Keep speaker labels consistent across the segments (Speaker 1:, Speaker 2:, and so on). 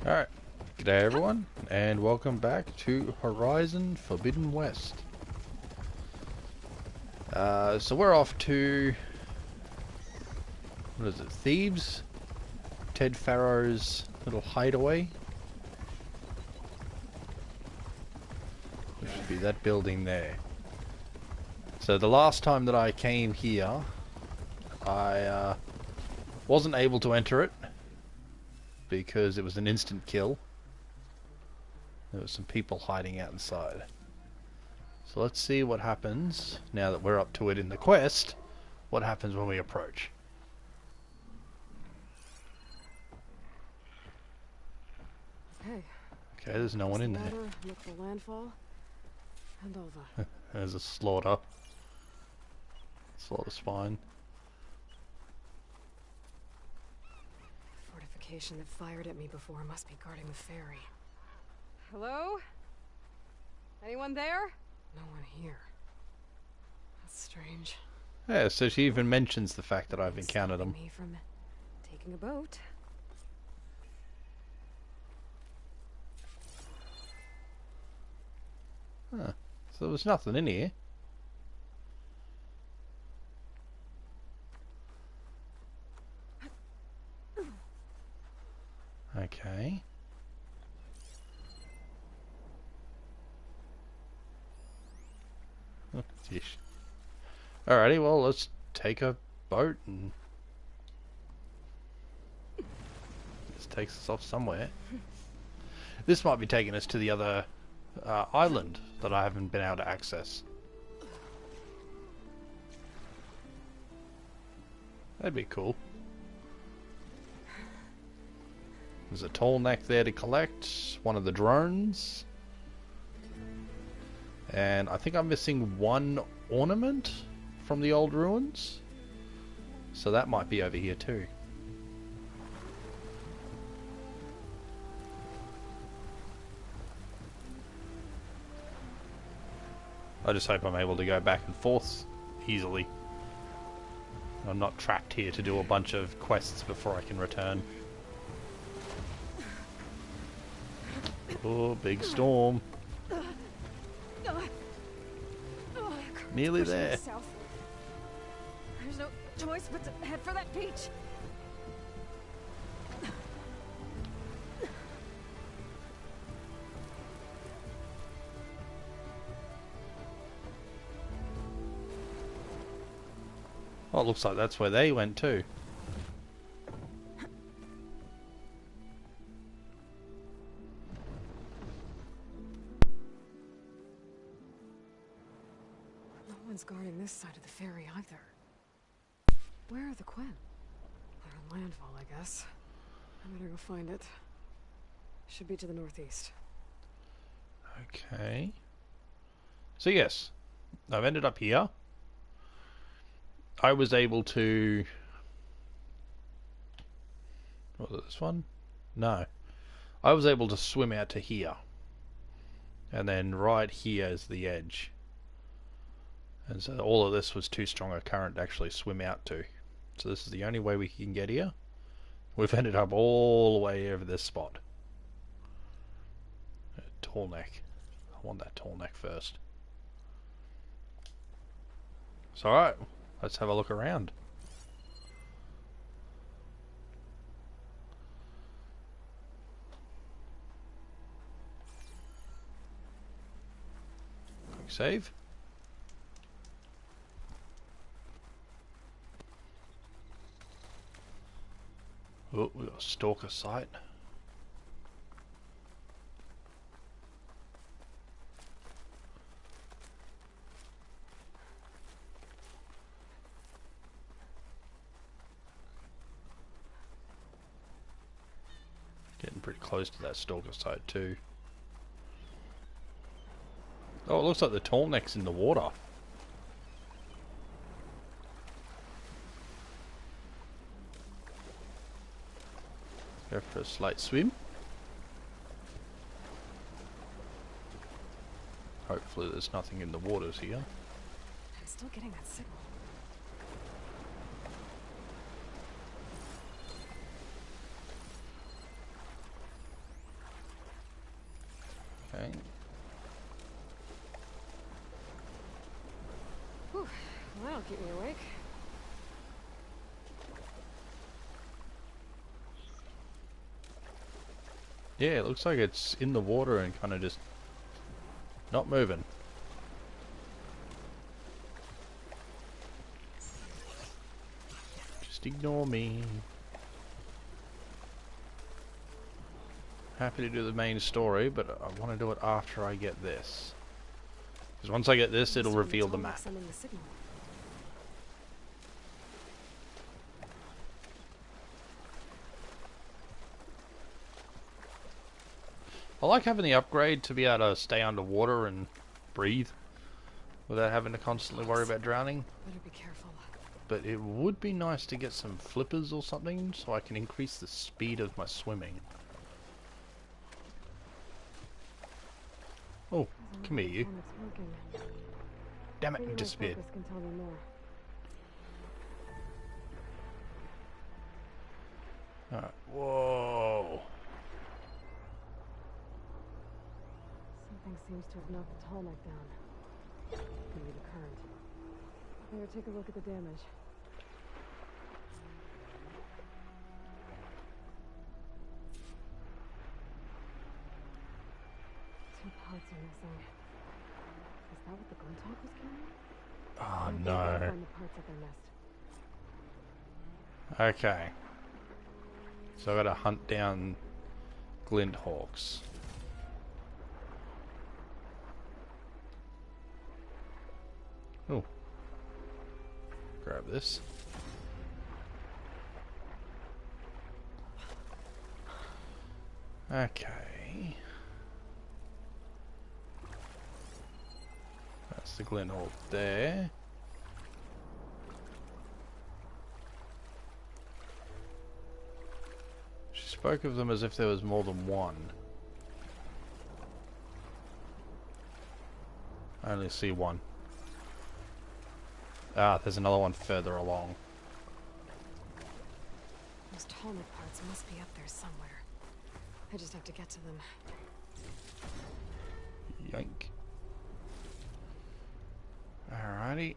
Speaker 1: Alright, g'day everyone, and welcome back to Horizon Forbidden West. So we're off to... what is it, Thebes? Ted Farros' little hideaway. Which should be that building there. So the last time that I came here, I wasn't able to enter it because it was an instant kill. There were some people hiding out inside. So let's see what happens now that we're up to it in the quest. What happens when we approach?
Speaker 2: Okay,
Speaker 1: there's no one in there.
Speaker 2: Look for Landfall and over.
Speaker 1: There's a slaughter. Slaughter spine.
Speaker 2: Fortification that fired at me before must be guarding the ferry. Hello? Anyone there? No one here. That's strange.
Speaker 1: Yeah, so she even mentions the fact that I've encountered them.
Speaker 2: Me from taking a boat.
Speaker 1: Huh. So there's nothing in here. Okay. Oh, geez. Alrighty, well, let's take a boat and this takes us off somewhere. This might be taking us to the other island that I haven't been able to access. That'd be cool. There's a tall neck there to collect, one of the drones. And I think I'm missing one ornament from the old ruins. So that might be over here too. I just hope I'm able to go back and forth easily. I'm not trapped here to do a bunch of quests before I can return. Oh, big storm. Nearly there.
Speaker 2: South. There's no choice but to head for that beach.
Speaker 1: Oh, it looks like that's where they went too.
Speaker 2: No one's guarding this side of the ferry either. Where are the Glen? They're on Landfall, I guess. I better go find it. Should be to the northeast.
Speaker 1: Okay. So yes, I've ended up here. I was able to... what was this one? No. I was able to swim out to here. And then right here is the edge. And so all of this was too strong a current to actually swim out to. So this is the only way we can get here. We've ended up all the way over this spot. Tall neck. I want that tall neck first. So alright, let's have a look around. Quick save. Oh, we've got a stalker sight. Getting pretty close to that stalker sight too. Oh, it looks like the tall neck's in the water. Go for a slight swim. Hopefully there's nothing in the waters here.
Speaker 2: I'm still getting that signal.
Speaker 1: Okay.
Speaker 2: Whew. Well, that'll keep me awake.
Speaker 1: Yeah, it looks like it's in the water and kind of just not moving. Just ignore me. Happy to do the main story, but I want to do it after I get this. Because once I get this, it'll reveal the map. I like having the upgrade to be able to stay underwater and breathe without having to constantly worry about drowning.
Speaker 2: Better be careful.
Speaker 1: But it would be nice to get some flippers or something so I can increase the speed of my swimming. Oh, come here, you. Damn it, you disappeared. Alright, whoa.
Speaker 2: Something seems to have knocked the Tallmadge down. Maybe the current. Better take a look at the damage. Two parts are missing. Is that what the Glen was carrying?
Speaker 1: Oh
Speaker 2: Find
Speaker 1: no.
Speaker 2: the parts at their nest.
Speaker 1: Okay. So I gotta hunt down glint hawks. Oh. Grab this. Okay. That's the glint hawk there. She spoke of them as if there was more than one. I only see one. Ah, there's another one further along.
Speaker 2: Those Tallmadge parts must be up there somewhere. I just have to get to them.
Speaker 1: Yank. Alrighty.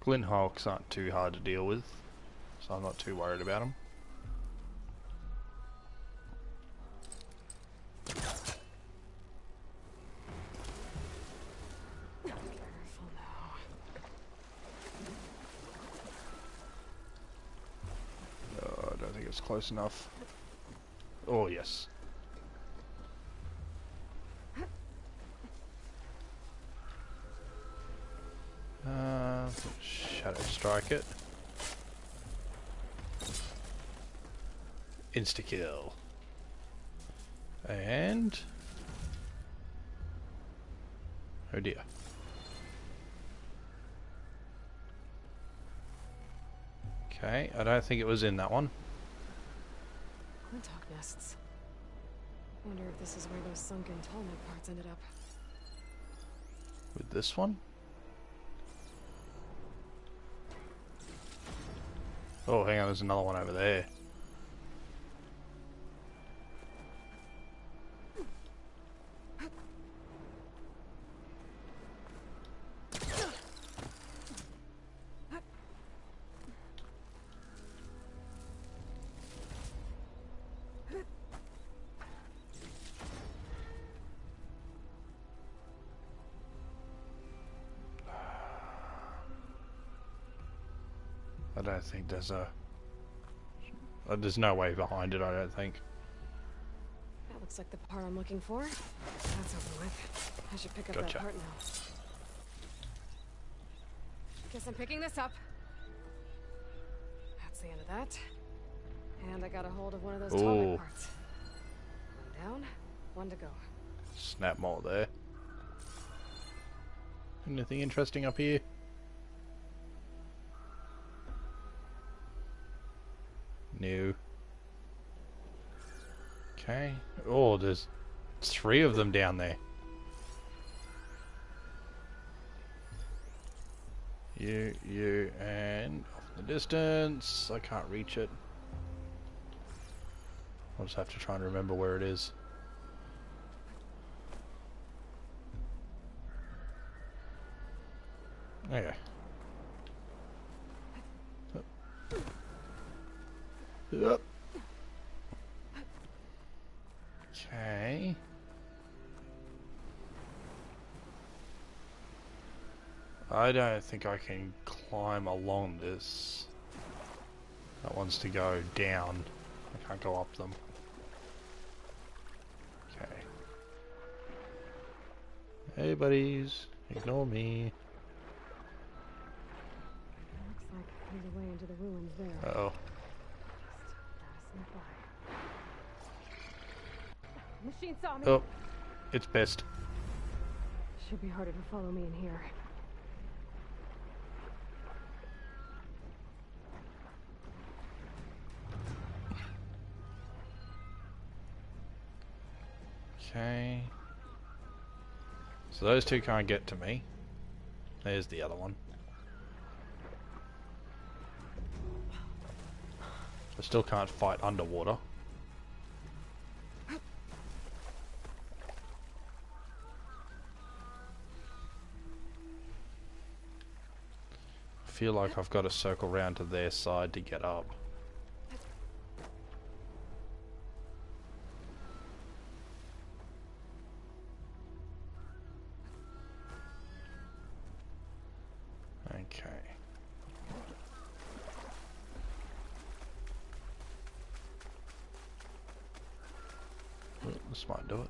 Speaker 1: Glint hawks aren't too hard to deal with, so I'm not too worried about them.
Speaker 2: Careful now.
Speaker 1: Oh, I don't think it's close enough. Oh, yes. Shadow strike it. Insta kill. And oh dear. Okay, I don't think it was in that one.
Speaker 2: Glinthawk nests. Wonder if this is where those sunken Tallmadge parts ended up.
Speaker 1: With this one? Oh, hang on, there's another one over there. I don't think there's a... there's no way behind it, I don't think.
Speaker 2: That looks like the part I'm looking for. That's over with. I should pick up
Speaker 1: Gotcha.
Speaker 2: that part now. Guess I'm picking this up. That's the end of that. And I got a hold of one of those Tallmadge parts. One down, one to go.
Speaker 1: Snap more there. Anything interesting up here? No. Okay. Oh, there's 3 of them down there. You, and off in the distance. I can't reach it. I'll just have to try and remember where it is. Okay. Yep. Okay. I don't think I can climb along this. That wants to go down. I can't go up them. Okay. Hey buddies, ignore me.
Speaker 2: Looks like there's a way into the ruins there.
Speaker 1: Uh-oh.
Speaker 2: Just gotta sneak by. Machine saw me.
Speaker 1: Oh, it's pissed.
Speaker 2: Should be harder to follow me in here.
Speaker 1: Okay. So those two can't get to me. There's the other one. I still can't fight underwater. I feel like I've got to circle round to their side to get up. Okay. Oh, this might do it.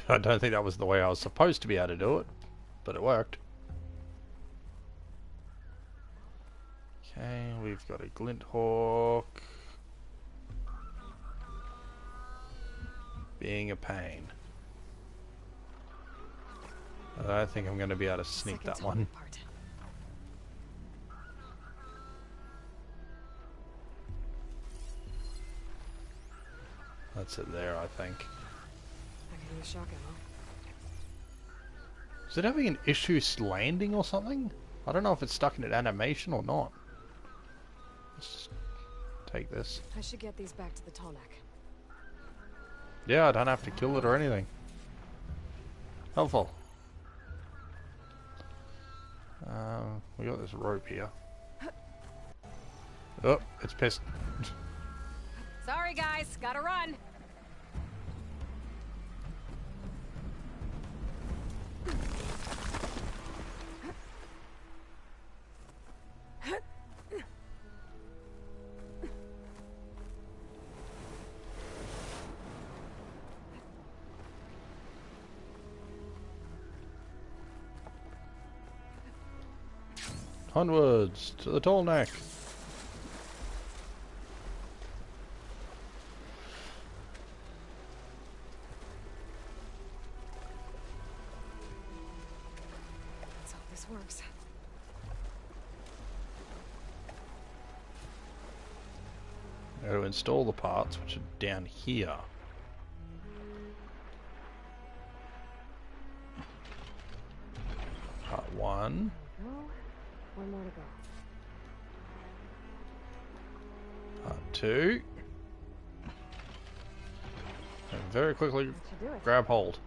Speaker 1: I don't think that was the way I was supposed to be able to do it, but it worked. Okay, we've got a glint hawk. Being a pain. I don't think I'm going to be able to sneak that one. That's it there, I think.
Speaker 2: I can use shotgun.
Speaker 1: Is it having an issue landing or something? I don't know if it's stuck in an animation or not. Let's just take this.
Speaker 2: I should get these back to the tall neck.
Speaker 1: Yeah, I don't have to kill it or anything. Helpful. We got this rope here. Oh, it's pissed.
Speaker 2: Sorry guys, gotta run.
Speaker 1: Onwards to the tall neck.
Speaker 2: Let's hope this works.
Speaker 1: Now to install the parts, which are down here. Part 1.
Speaker 2: No, one more to go.
Speaker 1: Part 2. And very quickly
Speaker 2: That should do it.
Speaker 1: grab hold.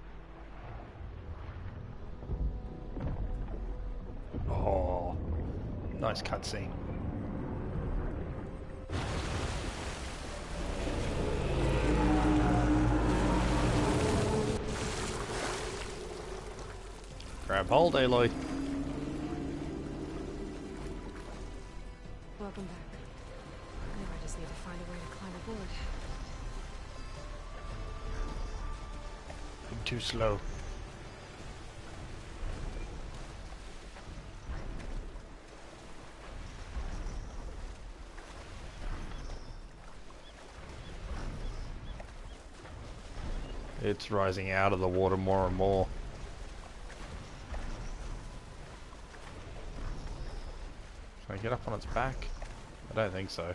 Speaker 1: Oh, nice cutscene. Grab hold, Aloy.
Speaker 2: Welcome back. Now I just need to find a way to climb aboard.
Speaker 1: I'm too slow. It's rising out of the water more and more. Can I get up on its back? I don't think so.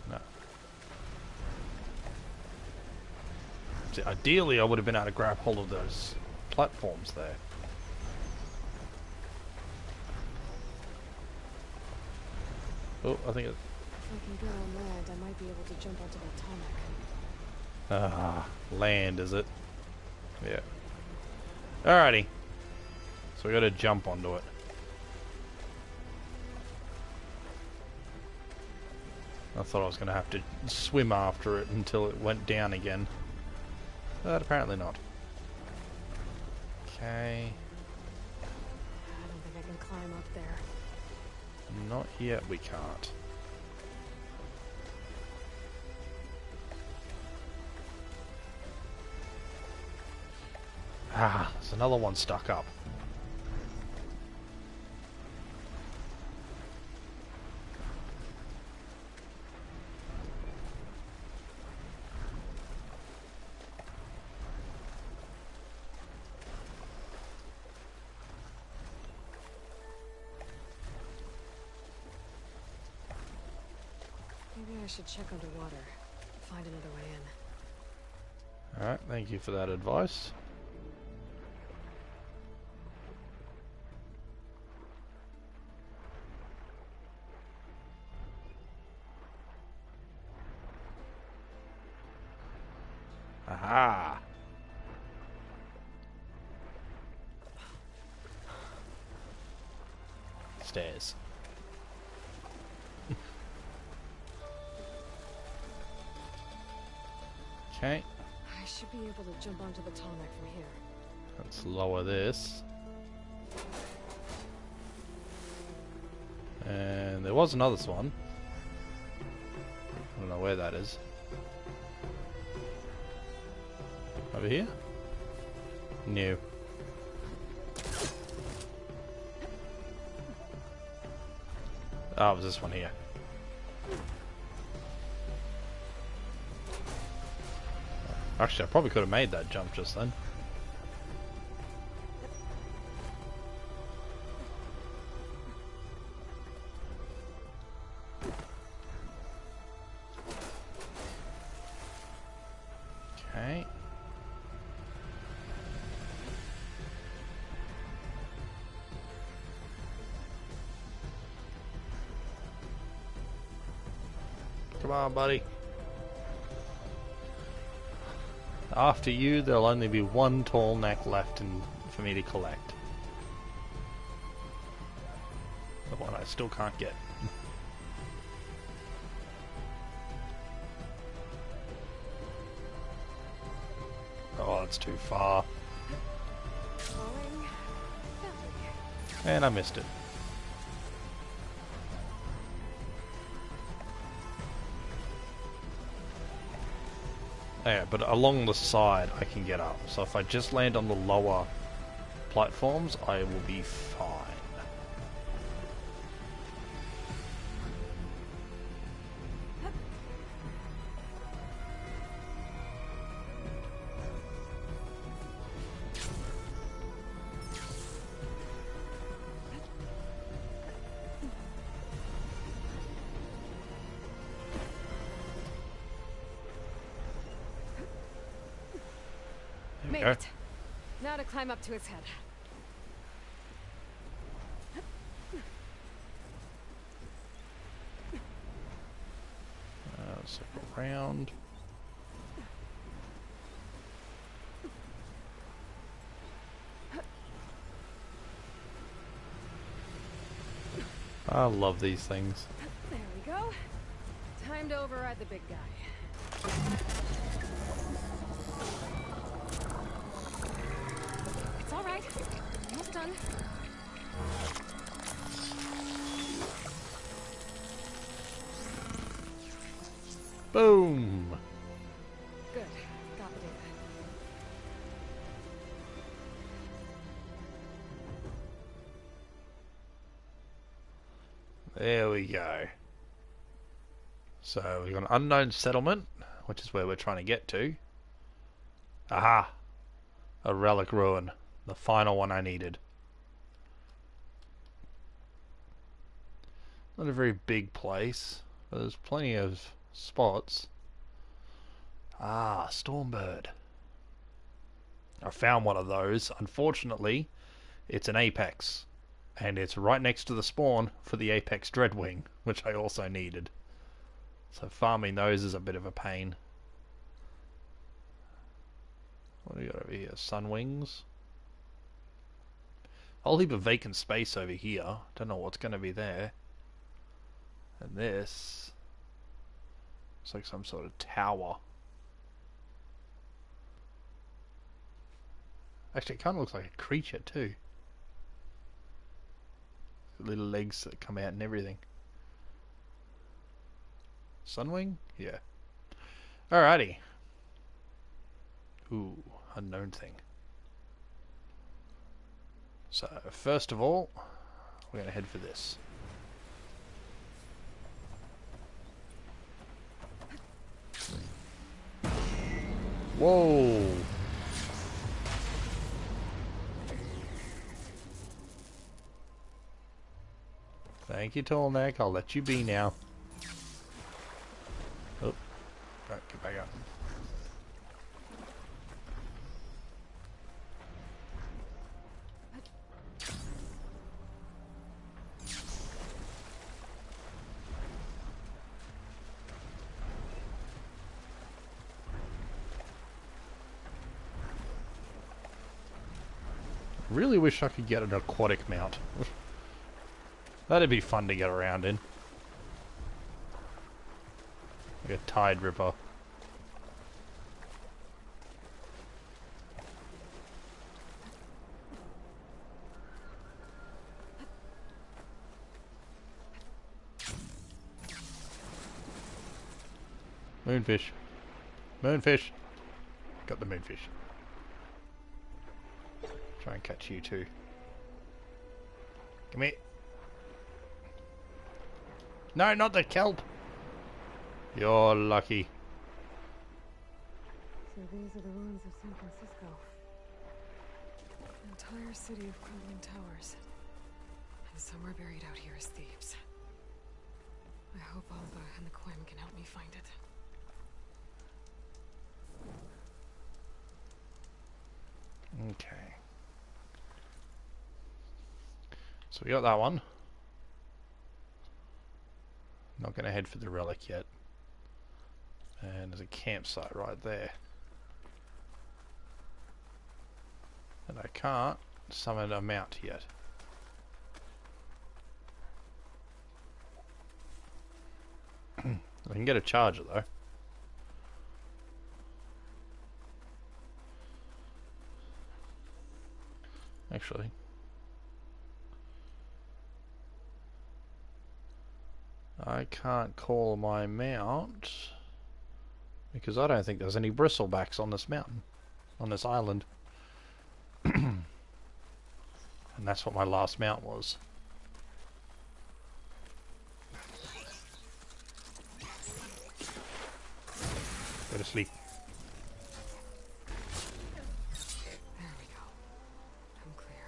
Speaker 1: No. See, ideally, I would have been able to grab hold of those platforms there. Oh, I think it...
Speaker 2: If I can get on land, I might be able to jump onto that Tallmadge.
Speaker 1: Ah, land, is it? Yeah. Alrighty. So we gotta jump onto it. I thought I was gonna have to swim after it until it went down again. But apparently not. Okay.
Speaker 2: I don't think I can climb up there.
Speaker 1: Not yet, we can't. Ah, there's another one stuck up.
Speaker 2: Maybe I should check underwater. Find another way in.
Speaker 1: Alright, thank you for that advice. Aha! Stairs. Okay.
Speaker 2: I should be able to jump onto the Tallmadge from here.
Speaker 1: Let's lower this. And there was another one. I don't know where that is. Over here? No. Oh, it was this one here. Actually, I probably could have made that jump just then. Okay. Come on, buddy. After you, there'll only be one tall neck left for me to collect. The one I still can't get. Oh, that's too far.
Speaker 2: Falling.
Speaker 1: And I missed it. Yeah, but along the side I can get up. So if I just land on the lower platforms, I will be fine.
Speaker 2: Made it. Now to climb up to its head.
Speaker 1: Circle around. I love these things.
Speaker 2: There we go. Time to override the big guy. It's all right. Almost done.
Speaker 1: Boom!
Speaker 2: Good. Got the data.
Speaker 1: There we go. So we've got an unknown settlement, which is where we're trying to get to. Aha! A relic ruin. The final one I needed. Not a very big place, but there's plenty of spots. Ah, Stormbird. I found one of those. Unfortunately, it's an Apex. And it's right next to the spawn for the Apex Dreadwing, which I also needed. So farming those is a bit of a pain. What do we got over here? Sunwings. Whole heap of vacant space over here. Don't know what's going to be there. And this... It's like some sort of tower. Actually, it kind of looks like a creature too. Little legs that come out and everything. Sunwing? Yeah. Alrighty. Ooh, unknown thing. So, first of all, we're going to head for this. Whoa! Thank you, tall neck. I'll let you be now. Oh, right, get back up. Really wish I could get an aquatic mount. That'd be fun to get around in. Like a Tide Ripper. Moonfish. Moonfish. Got the moonfish. Try and catch you too. Come here. No, not the kelp. You're lucky.
Speaker 2: So these are the ruins of San Francisco. An entire city of crumbling towers. And somewhere buried out here is Thebes. I hope Alba and the Quim can help me find it.
Speaker 1: Okay. So we got that one. Not going to head for the relic yet. And there's a campsite right there. And I can't summon a mount yet. I can get a charger though. Actually. I can't call my mount because I don't think there's any bristlebacks on this mountain, on this island. And that's what my last mount was. Go to sleep.
Speaker 2: There we go. I'm clear.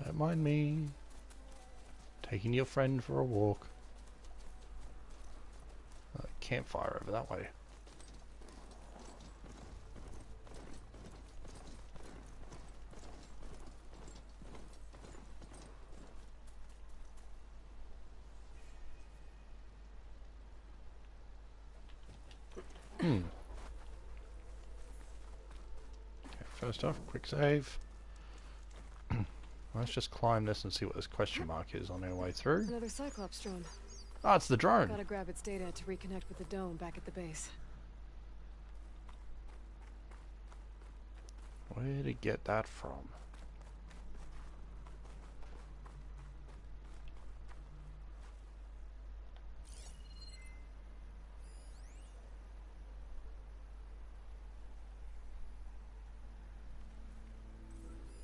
Speaker 1: Don't mind me. Taking your friend for a walk. Campfire over that way. Okay, first off, quick save. Let's just climb this and see what this question mark is on our way through.
Speaker 2: Another Cyclops drone.
Speaker 1: Oh, it's the drone.
Speaker 2: Gotta grab its data to reconnect with the dome back at the base.
Speaker 1: Where'd it get that from?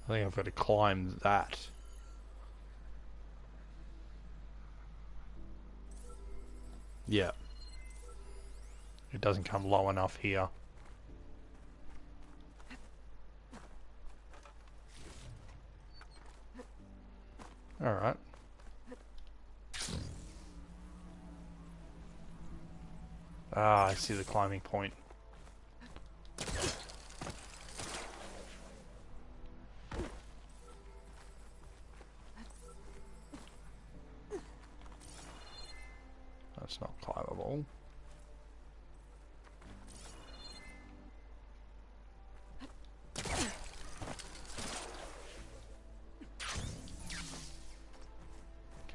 Speaker 1: I think I've got to climb that. Yeah. It doesn't come low enough here. Alright. Ah, I see the climbing point. That's not climbable.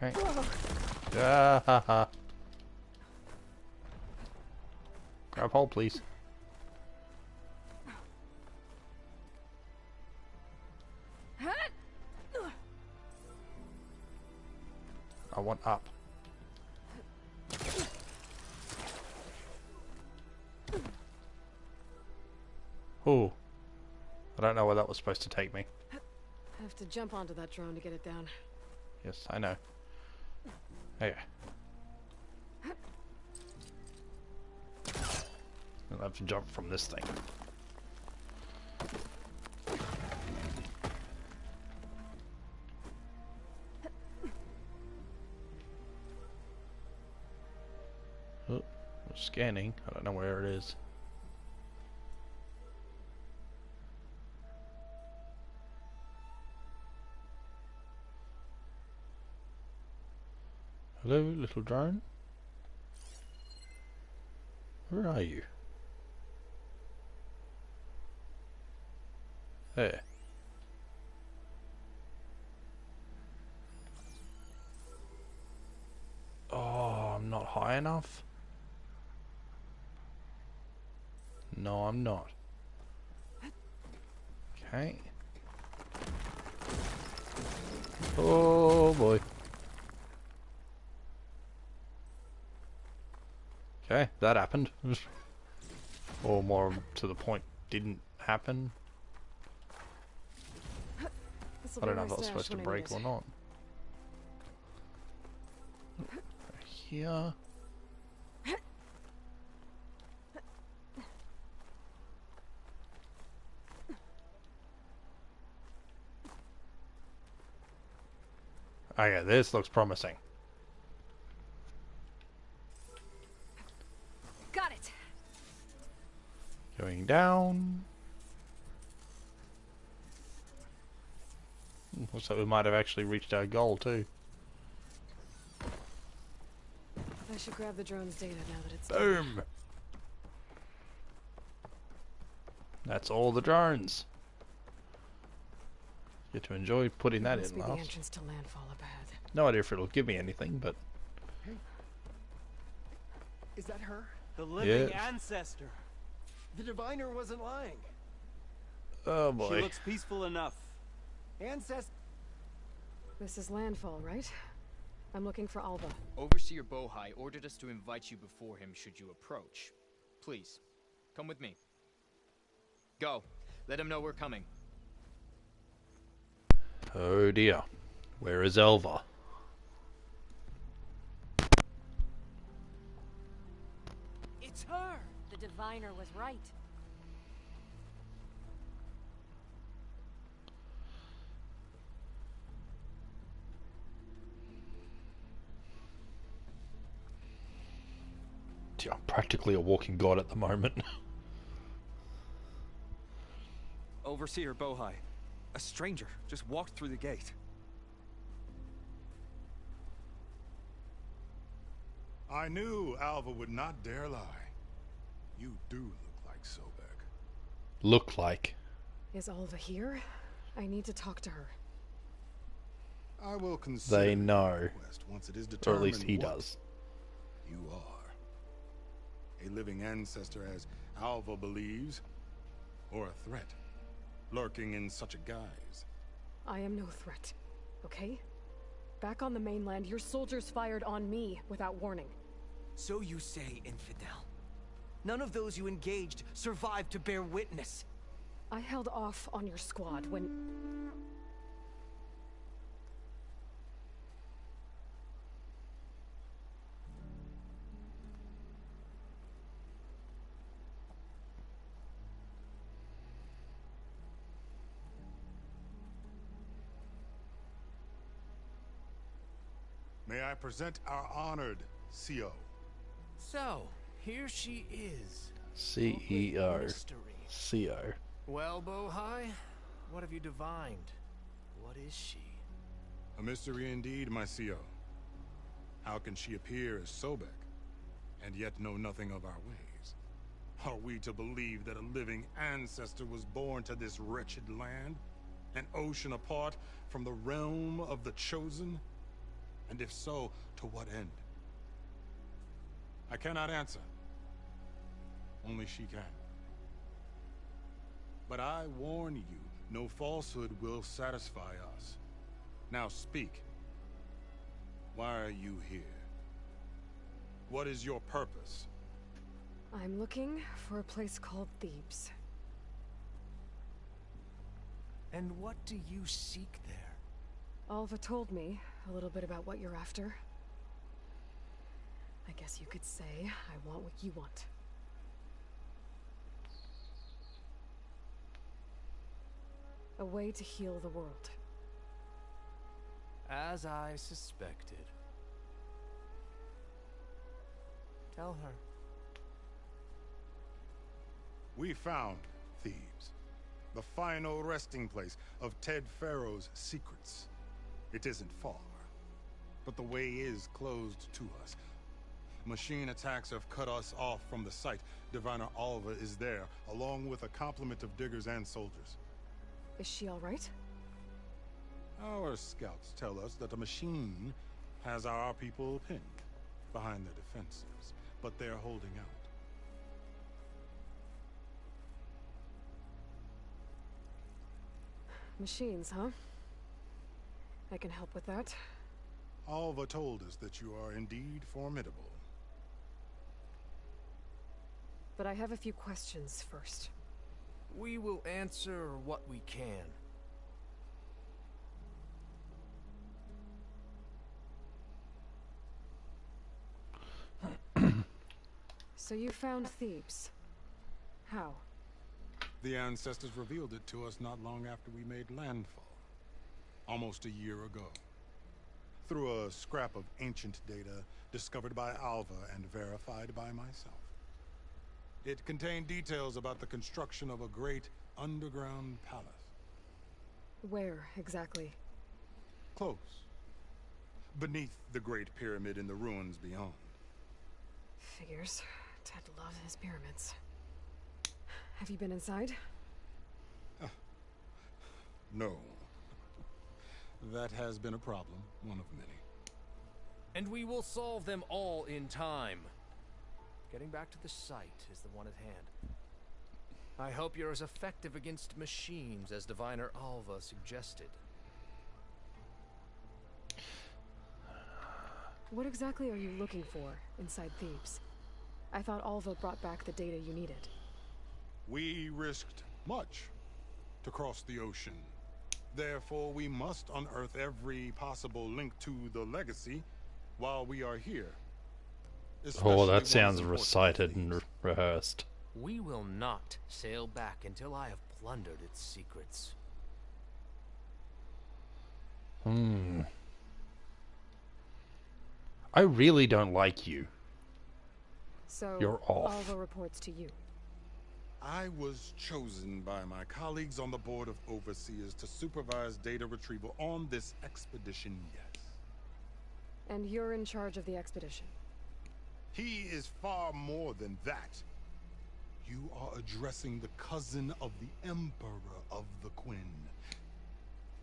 Speaker 1: Okay. Ah, ha, ha. Grab hold, please. I want up. Oh. I don't know where that was supposed to take me.
Speaker 2: I have to jump onto that drone to get it down.
Speaker 1: Yes, I know. Hey. I'll have to jump from this thing. Oh, scanning. I don't know where it is. Hello, little drone. Where are you? There. Oh, I'm not high enough? No, I'm not. Okay. Oh boy. Okay, that happened. Or more to the point, didn't happen. I don't know if I was supposed to break or not. Here. Okay, this looks promising.
Speaker 2: Got it.
Speaker 1: Going down. Looks like we might have actually reached our goal too.
Speaker 2: I should grab the drone's data now that it's
Speaker 1: Boom!
Speaker 2: done.
Speaker 1: That's all the drones. Get to enjoy putting that
Speaker 2: Must
Speaker 1: in
Speaker 2: be the
Speaker 1: last.
Speaker 2: entrance to Landfall up ahead.
Speaker 1: No idea if it'll give me anything, but
Speaker 3: Hey. Is that her?
Speaker 4: The living
Speaker 1: Yes.
Speaker 4: ancestor.
Speaker 3: The diviner wasn't lying.
Speaker 1: oh
Speaker 4: She
Speaker 1: boy.
Speaker 4: looks peaceful enough.
Speaker 3: Ancestor.
Speaker 2: This is Landfall, right? I'm looking for Alva.
Speaker 5: Overseer Bohai ordered us to invite you before him should you approach. Please, come with me. Go. Let him know we're coming.
Speaker 1: Oh dear. Where is Elva?
Speaker 6: It's her! The diviner was right.
Speaker 1: Gee, I'm practically a walking god at the moment.
Speaker 7: Overseer Bohai. A stranger just walked through the gate.
Speaker 8: I knew Alva would not dare lie. You do look like Sobek.
Speaker 1: Look like.
Speaker 2: Is Alva here? I need to talk to her.
Speaker 8: I will consider
Speaker 1: They
Speaker 8: your
Speaker 1: know.
Speaker 8: request once it is
Speaker 1: Or at
Speaker 8: determined
Speaker 1: least he
Speaker 8: what
Speaker 1: does.
Speaker 8: You are. A living ancestor as Alva believes, or a threat, lurking in such a guise.
Speaker 2: I am no threat, okay? Back on the mainland, your soldiers fired on me without warning.
Speaker 3: So you say, infidel. None of those you engaged survived to bear witness.
Speaker 2: I held off on your squad when...
Speaker 8: May I present our honored CO?
Speaker 4: So, here she is.
Speaker 1: CEO.
Speaker 4: Mystery.
Speaker 1: CO.
Speaker 4: Well, Bohai, what have you divined? What is she?
Speaker 8: A mystery indeed, my CO. How can she appear as Sobek, and yet know nothing of our ways? Are we to believe that a living ancestor was born to this wretched land? An ocean apart from the realm of the Chosen? And if so, to what end? I cannot answer. Only she can. But I warn you, no falsehood will satisfy us. Now speak. Why are you here? What is your purpose?
Speaker 2: I'm looking for a place called Thebes.
Speaker 4: And what do you seek there?
Speaker 2: Alva told me a little bit about what you're after. I guess you could say I want what you want. A way to heal the world.
Speaker 4: As I suspected. Tell her.
Speaker 8: We found Thebes, the final resting place of Ted Farros' secrets. It isn't far, but the way is closed to us. Machine attacks have cut us off from the site. Diviner Alva is there, along with a complement of diggers and soldiers.
Speaker 2: Is she all right?
Speaker 8: Our scouts tell us that a machine has our people pinned behind their defenses, but they're holding out.
Speaker 2: Machines, huh? I can help with that.
Speaker 8: Alva told us that you are indeed formidable.
Speaker 2: But I have a few questions first.
Speaker 4: We will answer what we can.
Speaker 2: So you found Thebes. How?
Speaker 8: The ancestors revealed it to us not long after we made landfall. Almost a year ago. Through a scrap of ancient data discovered by Alva and verified by myself. It contained details about the construction of a great underground palace.
Speaker 2: Where, exactly?
Speaker 8: Close. Beneath the Great Pyramid in the ruins beyond.
Speaker 2: Figures. Ted loves his pyramids. Have you been inside?
Speaker 8: No. That has been a problem, one of many.
Speaker 4: And we will solve them all in time. Getting back to the site is the one at hand. I hope you're as effective against machines as Diviner Alva suggested.
Speaker 2: What exactly are you looking for inside Thebes? I thought Alva brought back the data you needed.
Speaker 8: We risked much to cross the ocean. Therefore, we must unearth every possible link to the legacy while we are here.
Speaker 1: Oh,
Speaker 8: Especially
Speaker 1: that
Speaker 8: ones
Speaker 1: sounds
Speaker 8: important
Speaker 1: recited
Speaker 8: to
Speaker 1: and
Speaker 8: these.
Speaker 1: rehearsed.
Speaker 4: We will not sail back until I have plundered its secrets.
Speaker 1: I really don't like you.
Speaker 2: So,
Speaker 1: You're off.
Speaker 2: Alva reports to you.
Speaker 8: I was chosen by my colleagues on the Board of Overseers to supervise data retrieval on this expedition, yes.
Speaker 2: And you're in charge of the expedition.
Speaker 8: He is far more than that. You are addressing the cousin of the Emperor of the Quinn.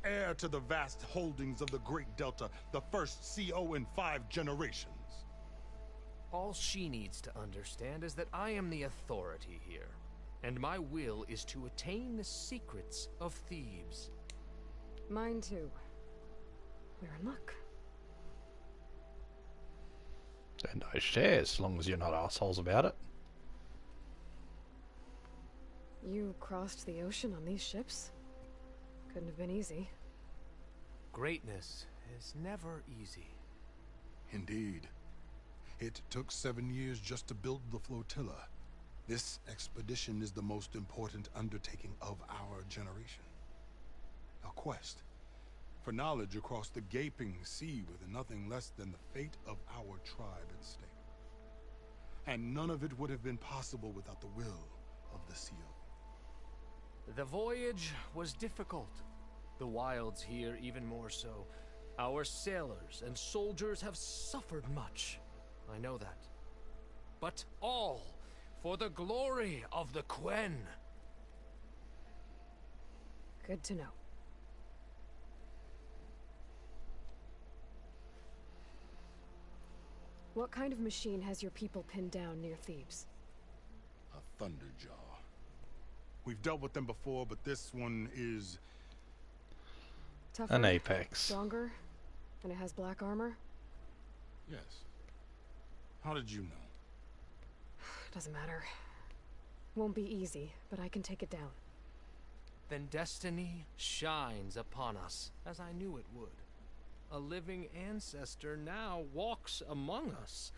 Speaker 8: Heir to the vast holdings of the Great Delta, the first CO in 5 generations.
Speaker 4: All she needs to understand is that I am the authority here, and my will is to attain the secrets of Thebes.
Speaker 2: Mine too. We're in luck.
Speaker 1: And I share, as long as you're not assholes about it.
Speaker 2: You crossed the ocean on these ships? Couldn't have been easy.
Speaker 4: Greatness is never easy.
Speaker 8: Indeed. It took 7 years just to build the flotilla. This expedition is the most important undertaking of our generation. A quest for knowledge across the gaping sea with nothing less than the fate of our tribe at stake. And none of it would have been possible without the will of the CO.
Speaker 4: The voyage was difficult. The wilds here even more so. Our sailors and soldiers have suffered much. I know that. But all for the glory of the Glen.
Speaker 2: Good to know. What kind of machine has your people pinned down near Thebes?
Speaker 8: A Thunderjaw. We've dealt with them before, but this one is...
Speaker 2: Tougher,
Speaker 1: An apex.
Speaker 2: stronger, and it has black armor?
Speaker 8: Yes. How did you know?
Speaker 2: Doesn't matter. Won't be easy, but I can take it down.
Speaker 4: Then destiny shines upon us, as I knew it would. A living ancestor now walks among us,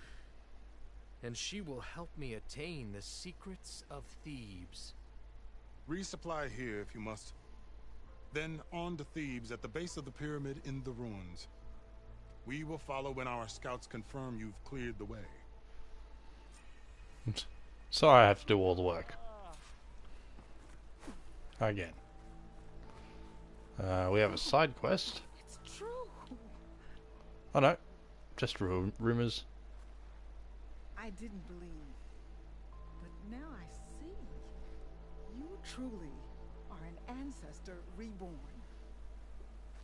Speaker 4: and she will help me attain the secrets of Thebes.
Speaker 8: Resupply here if you must. Then on to Thebes at the base of the pyramid in the ruins. We will follow when our scouts confirm you've cleared the way.
Speaker 1: So I have to do all the work. Again. We have a side quest.
Speaker 6: It's true.
Speaker 1: Oh no, just rumors.
Speaker 9: I didn't believe, but now I see. You truly are an ancestor reborn.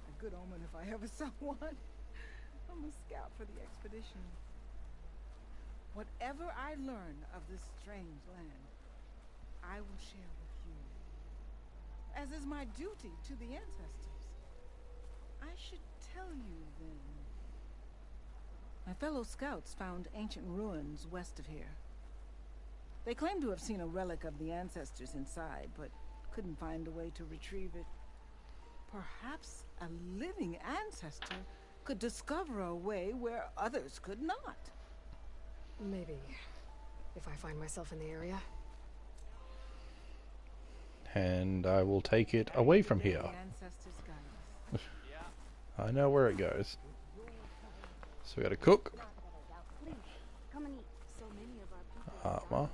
Speaker 9: A good omen if I ever saw one. I'm a scout for the expedition. Whatever I learn of this strange land, I will share with you. As is my duty to the ancestors. I should tell you then. My fellow scouts found ancient ruins west of here. They claim to have seen a relic of the ancestors inside, but couldn't find a way to retrieve it. Perhaps a living ancestor could discover a way where others could not.
Speaker 2: Maybe. If I find myself in the area.
Speaker 1: And I will take it away from here. I know where it goes. So we gotta cook. Armor.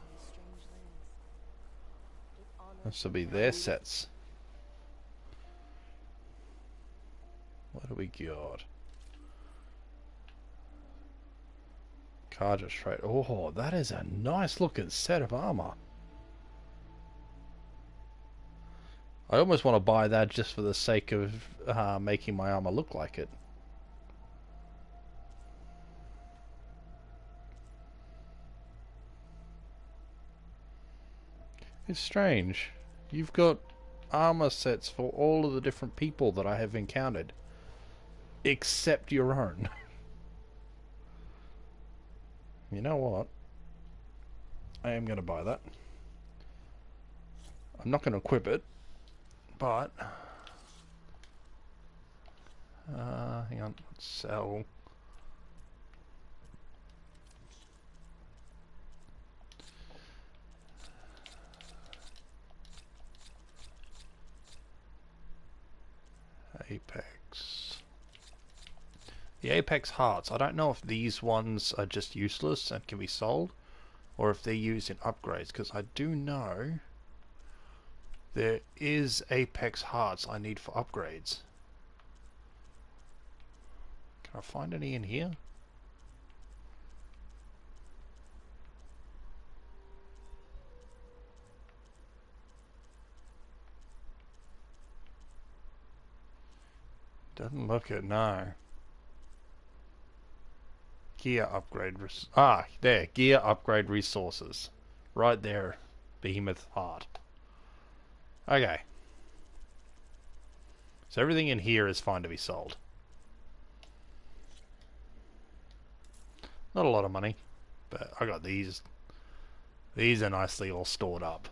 Speaker 1: This will be their sets. What do we got? Carja straight. Oh, that is a nice looking set of armor. I almost want to buy that just for the sake of making my armor look like it. It's strange. You've got armor sets for all of the different people that I have encountered. Except your own. You know what? I am going to buy that. I'm not going to equip it. But... hang on. Sell. Apex. The Apex Hearts. I don't know if these ones are just useless and can be sold, or if they're used in upgrades, because I do know there is Apex Hearts I need for upgrades. Can I find any in here? Doesn't look it, no. Gear upgrade there, gear upgrade resources. Right there, Behemoth Heart. Okay. So everything in here is fine to be sold. Not a lot of money, but I got these. These are nicely all stored up.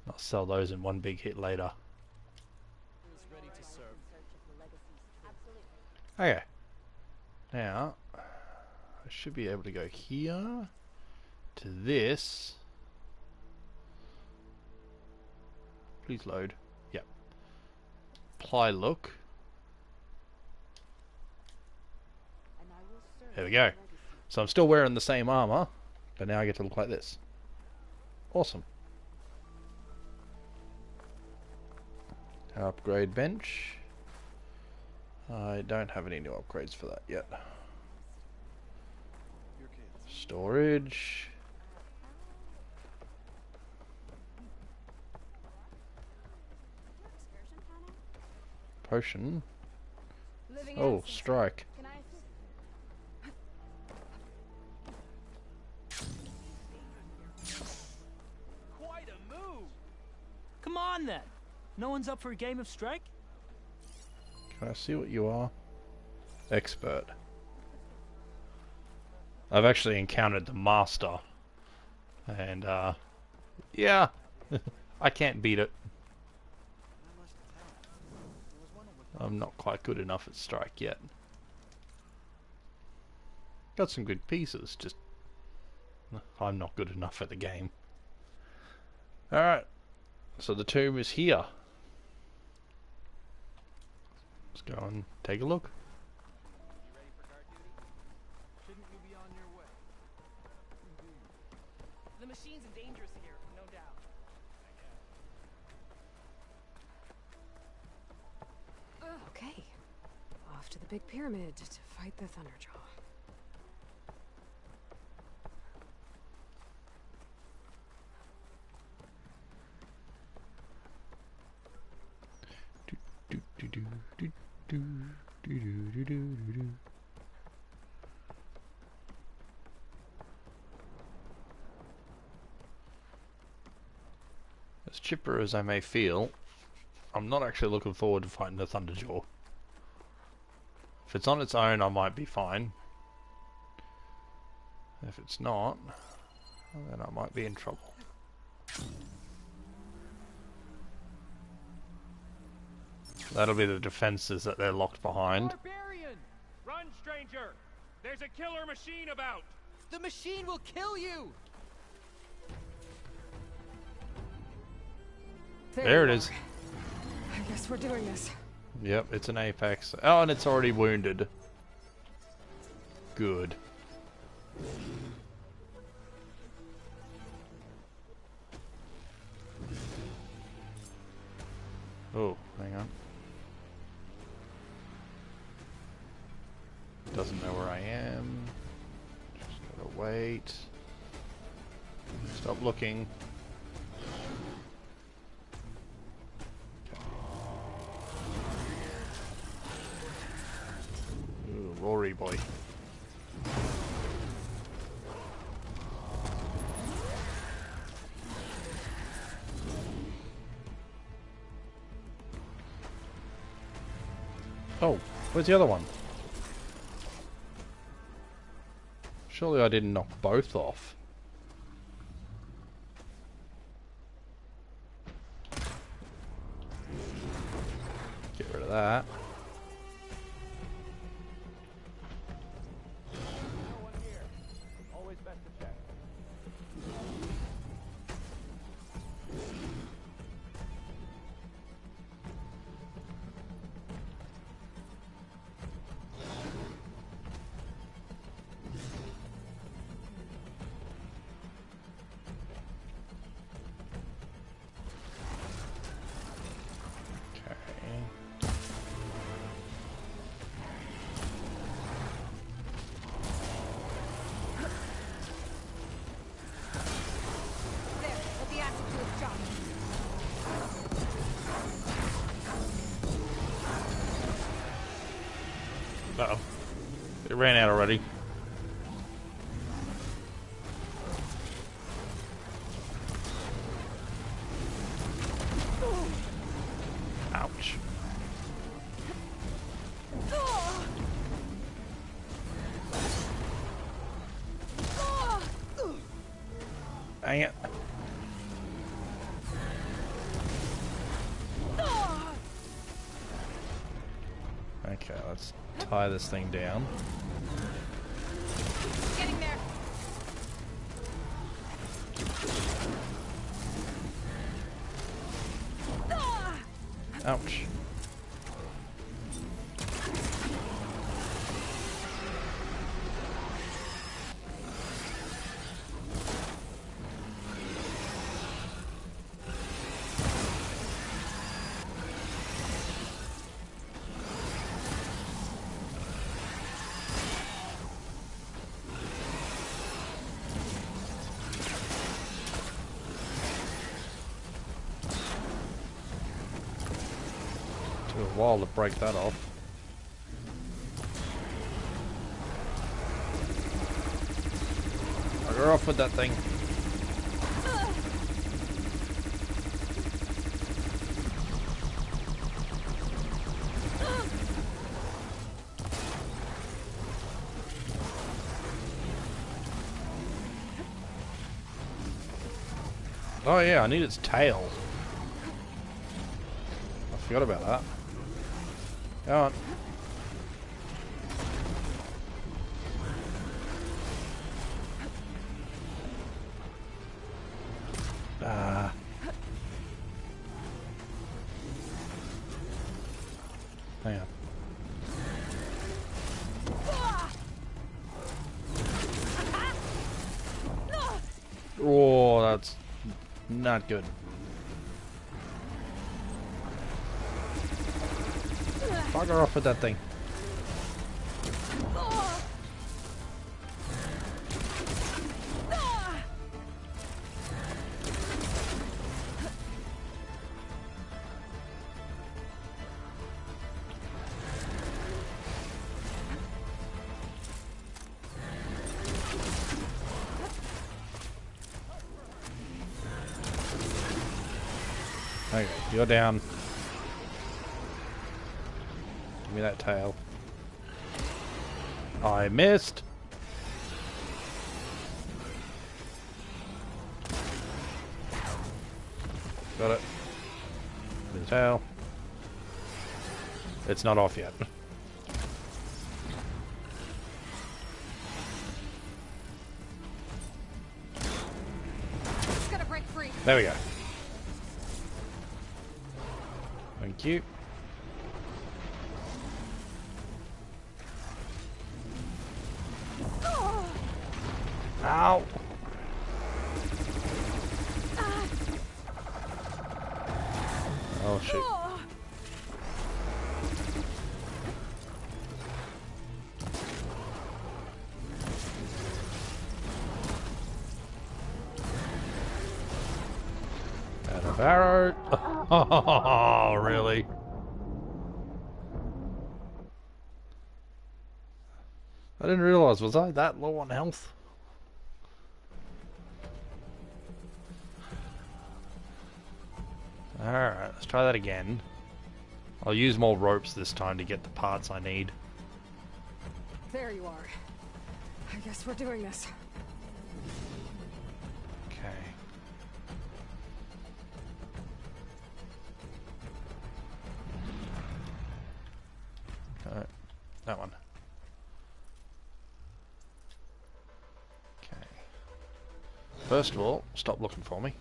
Speaker 1: I'll sell those in one big hit later. Okay. Now, I should be able to go here to this. Please load. Yep. Apply look. There we go. So I'm still wearing the same armor, but now I get to look like this. Awesome. Upgrade bench. I don't have any new upgrades for that yet. Storage. Potion. Oh, strike.
Speaker 3: Quite a move. Come on then. No one's up for a game of strike?
Speaker 1: Can I see what you are? Expert. I've actually encountered the master. And, yeah. I can't beat it. I'm not quite good enough at strike yet. Got some good pieces, just I'm not good enough at the game. Alright, so the tomb is here. Let's go and take a look.
Speaker 3: You ready for guard duty? Shouldn't you be on your way? The machine's dangerous here, no doubt.
Speaker 2: Okay. Off to the big pyramid to fight the Thunderjaw.
Speaker 1: As chipper as I may feel, I'm not actually looking forward to fighting the Thunderjaw. If it's on its own, I might be fine. If it's not, then I might be in trouble. That'll be the defenses that they're locked behind.
Speaker 3: Barbarian! Run, stranger! There's a killer machine about! The machine will kill you!
Speaker 1: There it is.
Speaker 2: I guess we're doing this.
Speaker 1: Yep, it's an apex. Oh, and it's already wounded. Good. Oh, hang on. Doesn't know where I am. Just gotta wait. Stop looking. Ooh, Rory boy. Oh, where's the other one? Surely I didn't knock both off. Get rid of that.
Speaker 3: No one here. Always best to check.
Speaker 1: Uh-oh. It ran out already. Ouch. Dang it. Okay, let's tie this thing down.
Speaker 6: Getting there.
Speaker 1: Ouch. a while to break that off. Bugger off with that thing. Oh yeah, I need its tail. I forgot about that. Go on. Hang on. Oh, that's not good. Bugger off with that thing. Okay, you're down. Give me that tail. I missed. Got it. Give me the tail. It's not off yet.
Speaker 2: It's gonna break free.
Speaker 1: There we go. Thank you. Ow! Oh shoot. And a Farro. Oh, really? I didn't realize, was I that low on health? Alright, let's try that again. I'll use more ropes this time to get the parts I need.
Speaker 2: There you are. I guess we're doing this.
Speaker 1: Okay. Alright, that one. Okay. First of all, stop looking for me.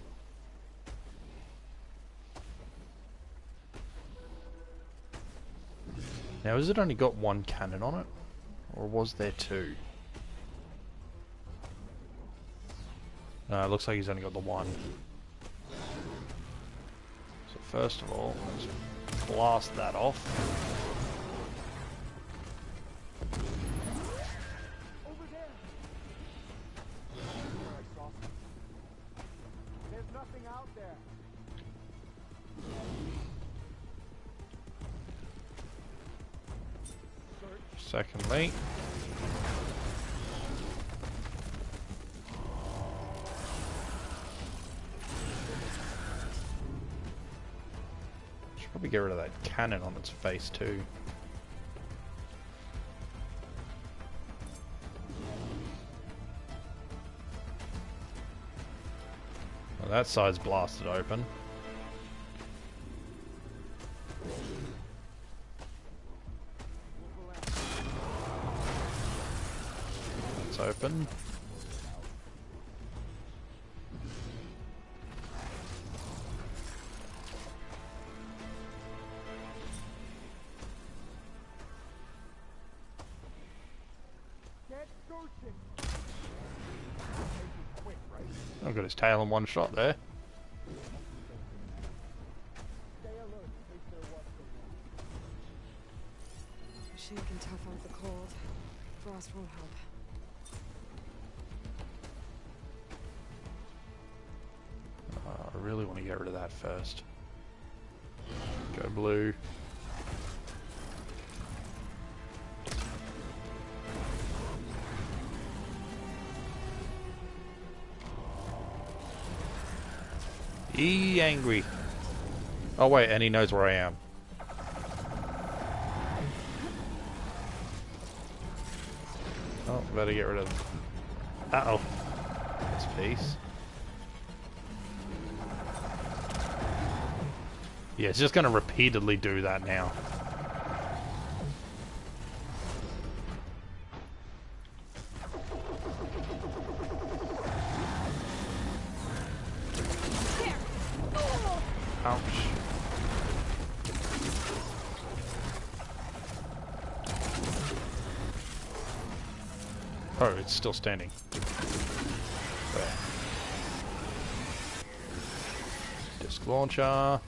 Speaker 1: Now, has it only got one cannon on it? Or was there two? No, it looks like he's only got the one. So first of all, let's blast that off.
Speaker 10: Over there. There's nothing out there.
Speaker 1: Secondly, should probably get rid of that cannon on its face too. Well, that side's blasted open. It's open. I've got his tail in one shot there.
Speaker 2: Machine can tough out the cold. Frost won't help.
Speaker 1: I really want to get rid of that first. Go blue. Be angry. Oh wait, and he knows where I am. Oh, better get rid of him. Uh-oh. That's peace. Yeah, it's just gonna repeatedly do that now. Ouch. Oh, it's still standing. There. Disc launcher.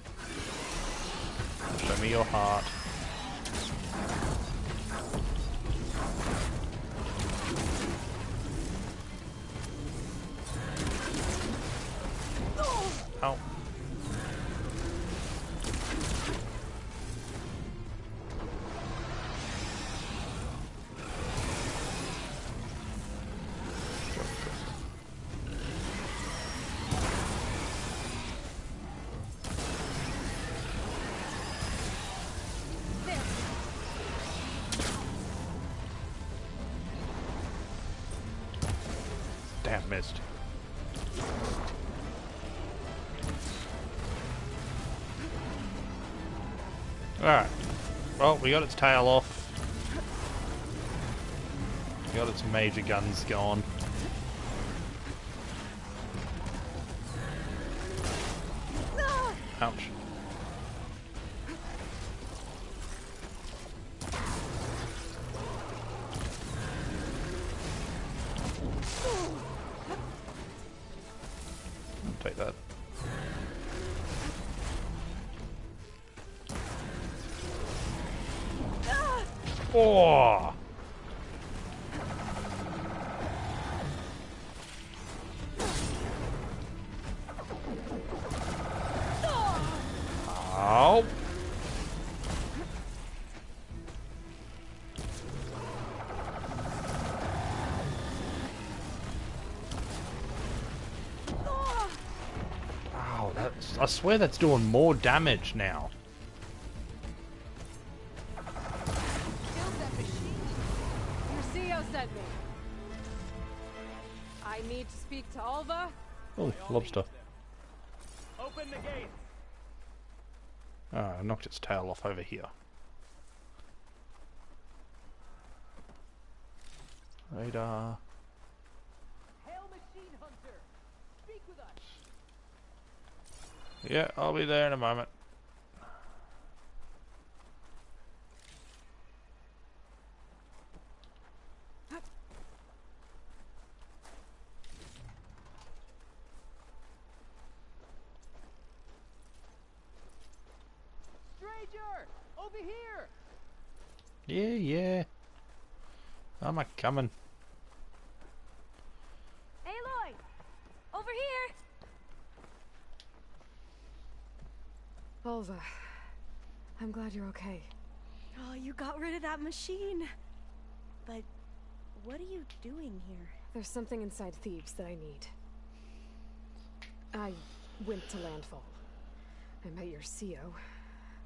Speaker 1: Show me your heart. Ow. Damn, missed. Alright. Well, we got its tail off. We got its major guns gone. Ouch. Take that. Oh! Ow! Wow, that's, I swear that's doing more damage now.
Speaker 2: I need to speak to Alva.
Speaker 1: Oh, lobster.
Speaker 10: Open the gate.
Speaker 1: Ah, I knocked its tail off over here. Radar.
Speaker 10: Hail Machine Hunter. Speak with us.
Speaker 1: Yeah, I'll be there in a moment.
Speaker 10: Stranger, over here.
Speaker 1: Yeah. I'm a coming.
Speaker 6: Aloy! Over here!
Speaker 2: Alva, I'm glad you're okay.
Speaker 6: Oh, you got rid of that machine. But what are you doing here?
Speaker 2: There's something inside Thebes that I need. I went to Landfall. I met your CO.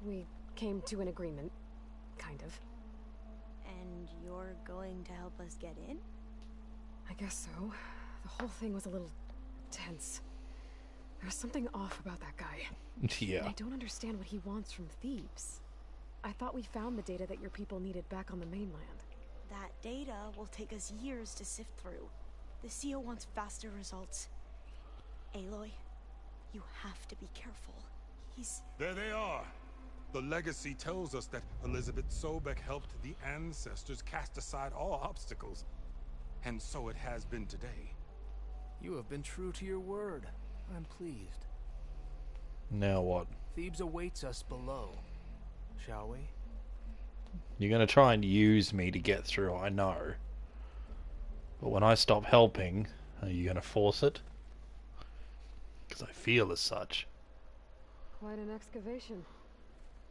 Speaker 2: We came to an agreement, kind of.
Speaker 6: And you're going to help us get in?
Speaker 2: I guess so. The whole thing was a little tense. There was something off about that guy.
Speaker 1: Yeah.
Speaker 2: And I don't understand what he wants from Thebes. I thought we found the data that your people needed back on the mainland.
Speaker 6: That data will take us years to sift through. The CO wants faster results. Aloy, you have to be careful. He's...
Speaker 8: There they are. The legacy tells us that Elizabeth Sobek helped the ancestors cast aside all obstacles. And so it has been today.
Speaker 4: You have been true to your word. I'm pleased.
Speaker 1: Now what?
Speaker 4: Thebes awaits us below. Shall we?
Speaker 1: You're gonna try and use me to get through, I know. But when I stop helping, are you gonna force it? Because I feel as such.
Speaker 2: Quite an excavation.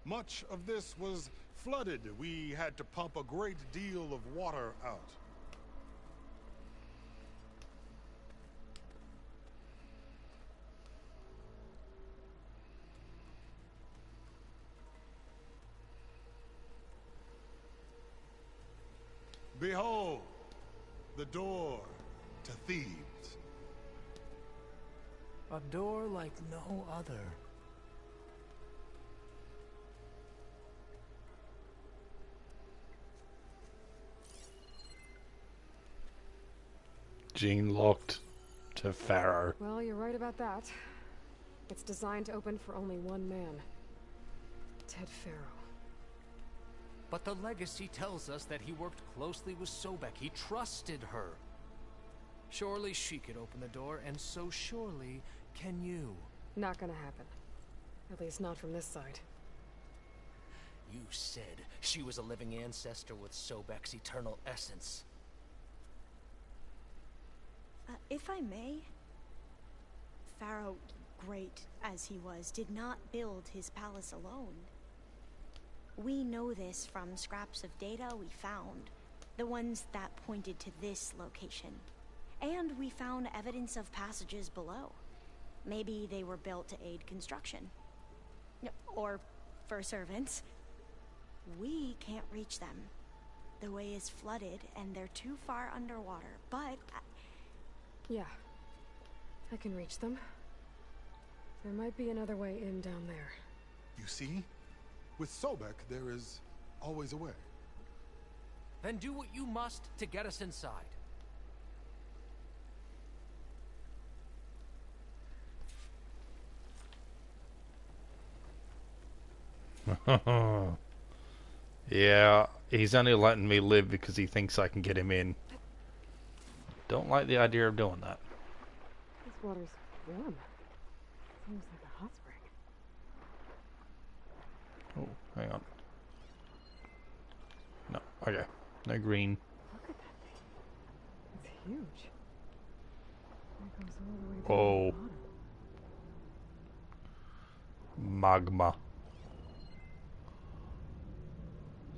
Speaker 8: Much of this was flooded. We had to pump a great deal of water out. Behold, the door to Thebes.
Speaker 4: A door like no other.
Speaker 1: Gene locked to Farro.
Speaker 2: Well, you're right about that. It's designed to open for only one man. Ted Farro.
Speaker 4: But the legacy tells us that he worked closely with Sobek. He trusted her. Surely she could open the door, and so surely can you.
Speaker 2: Not gonna happen. At least not from this side.
Speaker 4: You said she was a living ancestor with Sobek's eternal essence.
Speaker 6: If I may, Farro, great as he was, did not build his palace alone. We know this from scraps of data we found, the ones that pointed to this location. And we found evidence of passages below. Maybe they were built to aid construction. Or for servants. We can't reach them. The way is flooded and they're too far underwater, but...
Speaker 2: Yeah. I can reach them. There might be another way in down there.
Speaker 8: You see? With Sobek, there is always a way.
Speaker 4: Then do what you must to get us inside.
Speaker 1: Yeah, he's only letting me live because he thinks I can get him in. Don't like the idea of doing that.
Speaker 2: This water's warm. Seems like a hot spring.
Speaker 1: Oh, hang on. No, okay. No green.
Speaker 2: Look at that thing. It's huge. It goes all the way down
Speaker 1: Oh.
Speaker 2: to the bottom.
Speaker 1: Magma.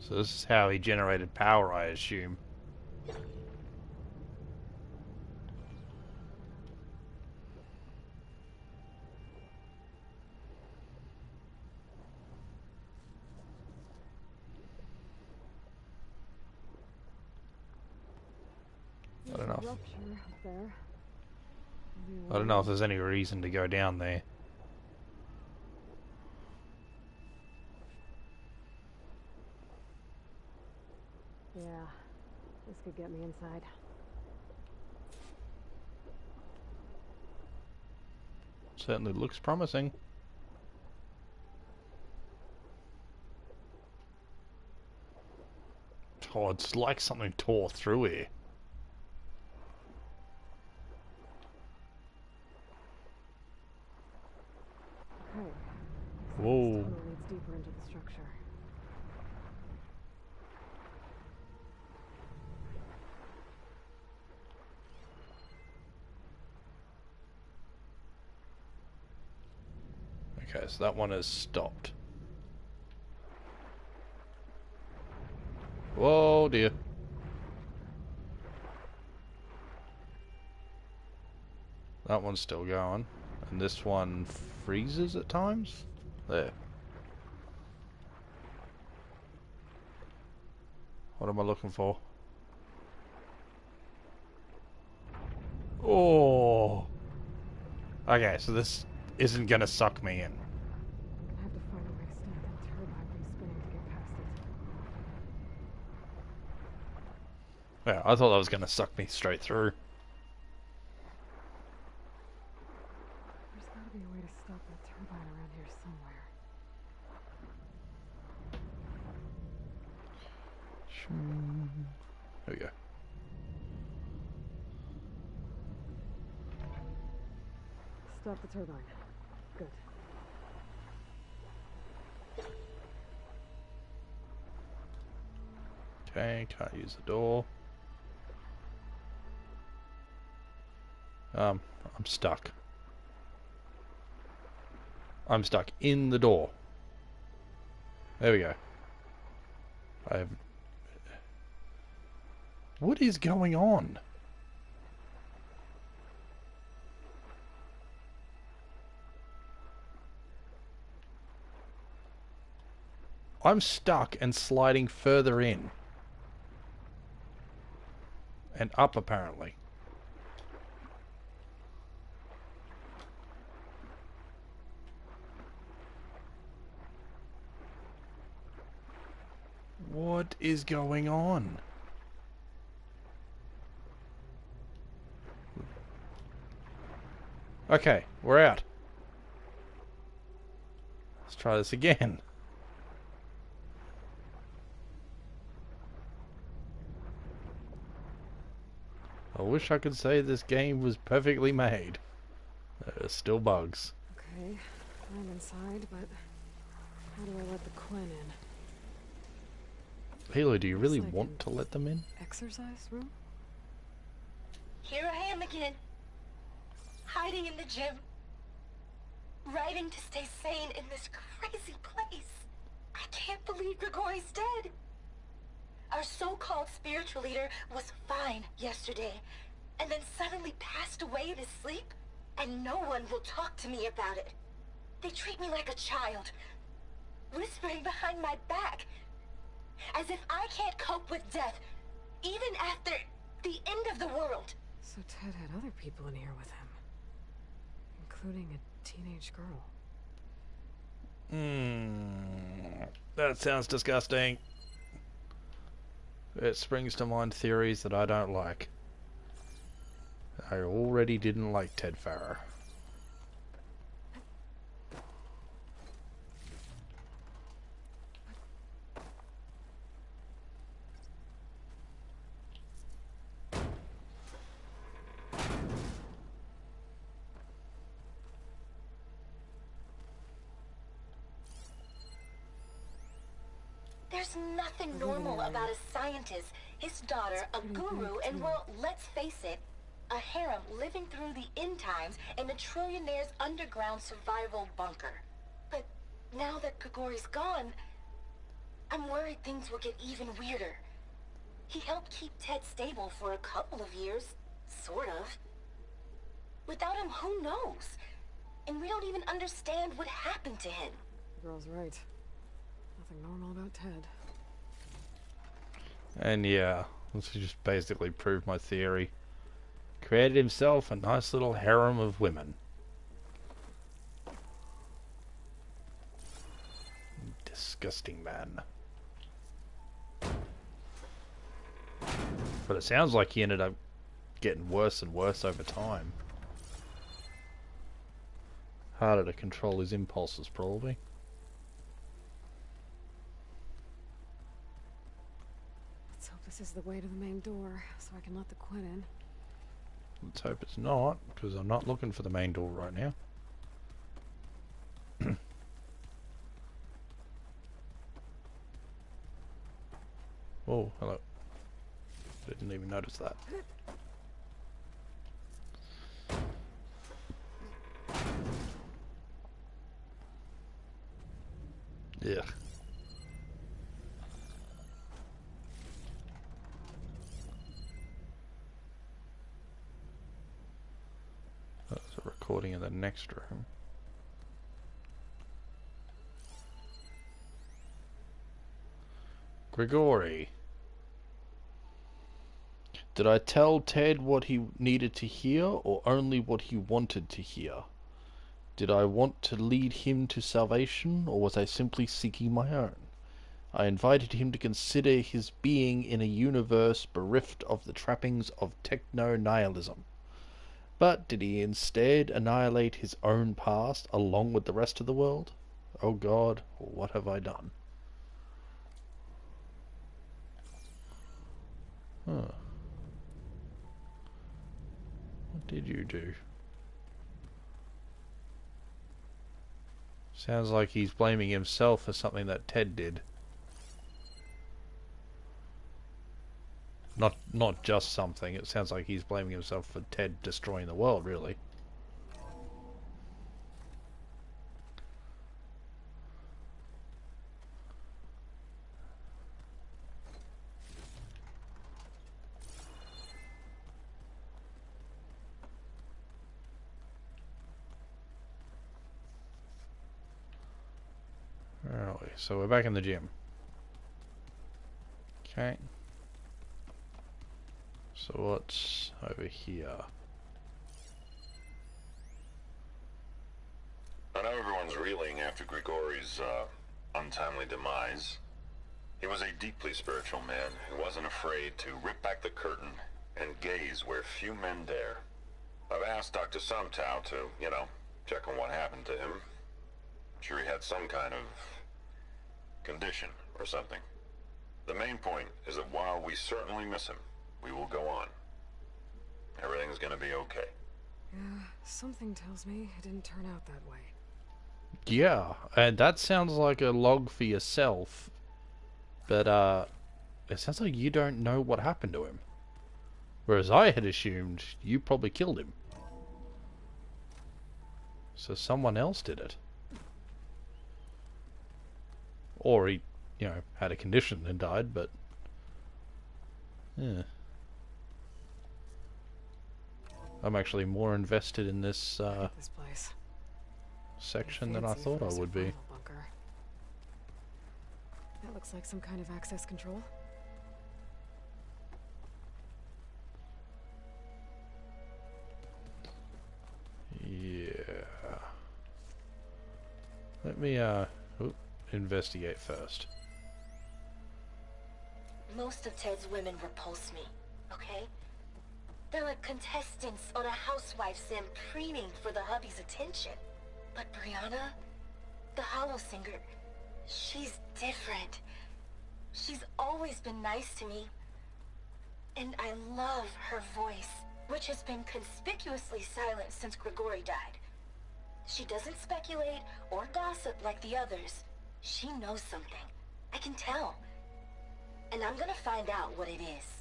Speaker 1: So this is how he generated power, I assume. I don't know. I don't know if there's any reason to go down there.
Speaker 2: Yeah, this could get me inside.
Speaker 1: Certainly looks promising. Oh, it's like something tore through here.
Speaker 2: Okay.
Speaker 1: Whoa.
Speaker 2: This tunnel leads deeper into the structure.
Speaker 1: Okay, so that one has stopped. Whoa, dear. That one's still going. And this one freezes at times? There. What am I looking for? Oh! Okay, so this isn't gonna suck me in.
Speaker 2: I have to find a way to stop that turbine from spinning to get past it.
Speaker 1: Yeah, I thought that was gonna suck me straight through.
Speaker 2: There's gotta be a way to stop that turbine around here somewhere.
Speaker 1: There we go.
Speaker 2: Stop the turbine. Good.
Speaker 1: Okay, can't use the door. I'm stuck. I'm stuck in the door. There we go. What is going on? I'm stuck and sliding further in. And up, apparently. What is going on? Okay, we're out. Let's try this again. I wish I could say this game was perfectly made. There are still bugs.
Speaker 2: Okay, I'm inside, but how do I let the Quinn in?
Speaker 1: Halo, do you really
Speaker 2: Looks like
Speaker 1: want
Speaker 2: an
Speaker 1: to let them in?
Speaker 2: exercise room?
Speaker 11: Here I am again. Hiding in the gym. Writing to stay sane in this crazy place. I can't believe Grigori's dead. Our so-called spiritual leader was fine yesterday, and then suddenly passed away in his sleep, and no one will talk to me about it. They treat me like a child, whispering behind my back, as if I can't cope with death, even after the end of the world.
Speaker 2: So Ted had other people in here with him, including a teenage girl.
Speaker 1: That sounds disgusting. It springs to mind theories that I don't like. I already didn't like Ted Farros.
Speaker 11: There's nothing normal about a scientist, his daughter, a guru, and well, let's face it, a harem living through the end times in a trillionaire's underground survival bunker. But now that Grigori's gone, I'm worried things will get even weirder. He helped keep Ted stable for a couple of years, sort of. Without him, who knows? And we don't even understand what happened to him.
Speaker 2: The girl's right. Nothing normal about Ted.
Speaker 1: And yeah, this just basically proved my theory. Created himself a nice little harem of women. Disgusting man. But it sounds like he ended up getting worse and worse over time. Harder to control his impulses, probably.
Speaker 2: Let's hope this is the way to the main door, so I can let the Quinn in.
Speaker 1: Let's hope it's not, because I'm not looking for the main door right now. Oh, hello. Didn't even notice that. Yeah. That's a recording in the next room. Grigori. Did I tell Ted what he needed to hear, or only what he wanted to hear? Did I want to lead him to salvation, or was I simply seeking my own? I invited him to consider his being in a universe bereft of the trappings of techno-nihilism. But did he instead annihilate his own past along with the rest of the world? Oh God, what have I done? Huh. What did you do? Sounds like he's blaming himself for something that Ted did. Not just something. It sounds like he's blaming himself for Ted destroying the world, really. Where are we? So we're back in the gym. Okay. So what's over here?
Speaker 12: I know everyone's reeling after Grigori's untimely demise. He was a deeply spiritual man who wasn't afraid to rip back the curtain and gaze where few men dare. I've asked Dr. Sumtow to, check on what happened to him. I'm sure he had some kind of condition or something. The main point is that while we certainly miss him, we will go on. Everything's gonna be okay.
Speaker 2: Yeah, something tells me it didn't turn out that way.
Speaker 1: Yeah, and that sounds like a log for yourself. But, it sounds like you don't know what happened to him. Whereas I had assumed you probably killed him. So someone else did it. Or he, had a condition and died, but... yeah. I'm actually more invested in this,
Speaker 2: This place.
Speaker 1: section than I thought I would be.
Speaker 2: Bunker. That looks like some kind of access control.
Speaker 1: Yeah. Let me, investigate first.
Speaker 11: Most of Ted's women repulse me, okay? They're like contestants on a housewife sim preening for the hubby's attention. But Brianna, the hollow singer, she's different. She's always been nice to me. And I love her voice, which has been conspicuously silent since Grigori died. She doesn't speculate or gossip like the others. She knows something. I can tell. And I'm gonna find out what it is.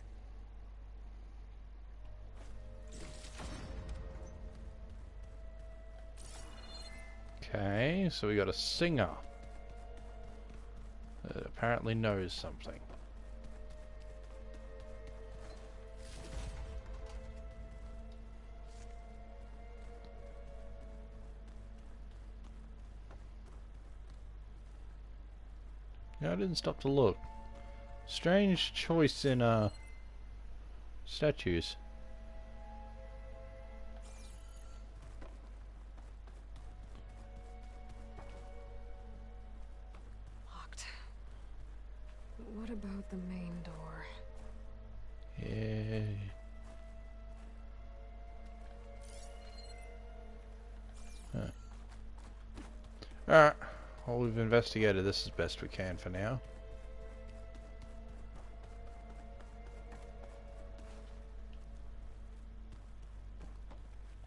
Speaker 1: Okay, so we got a singer that apparently knows something. Yeah, I didn't stop to look. Strange choice in statues.
Speaker 2: Locked. What about the main door?
Speaker 1: Yeah. Huh. Alright. Well, we've investigated this as best we can for now.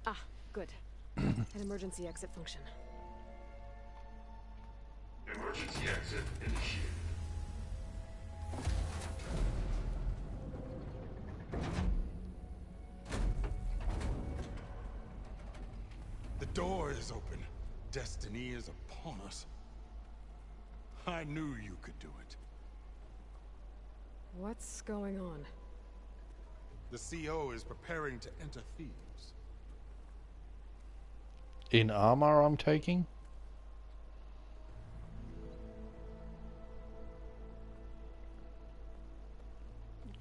Speaker 2: Ah, good. An emergency exit function.
Speaker 13: Emergency exit initiated.
Speaker 8: The door is open. Destiny is upon us. I knew you could do it.
Speaker 2: What's going on?
Speaker 8: The CO is preparing to enter Thebes.
Speaker 1: In armor, I'm taking?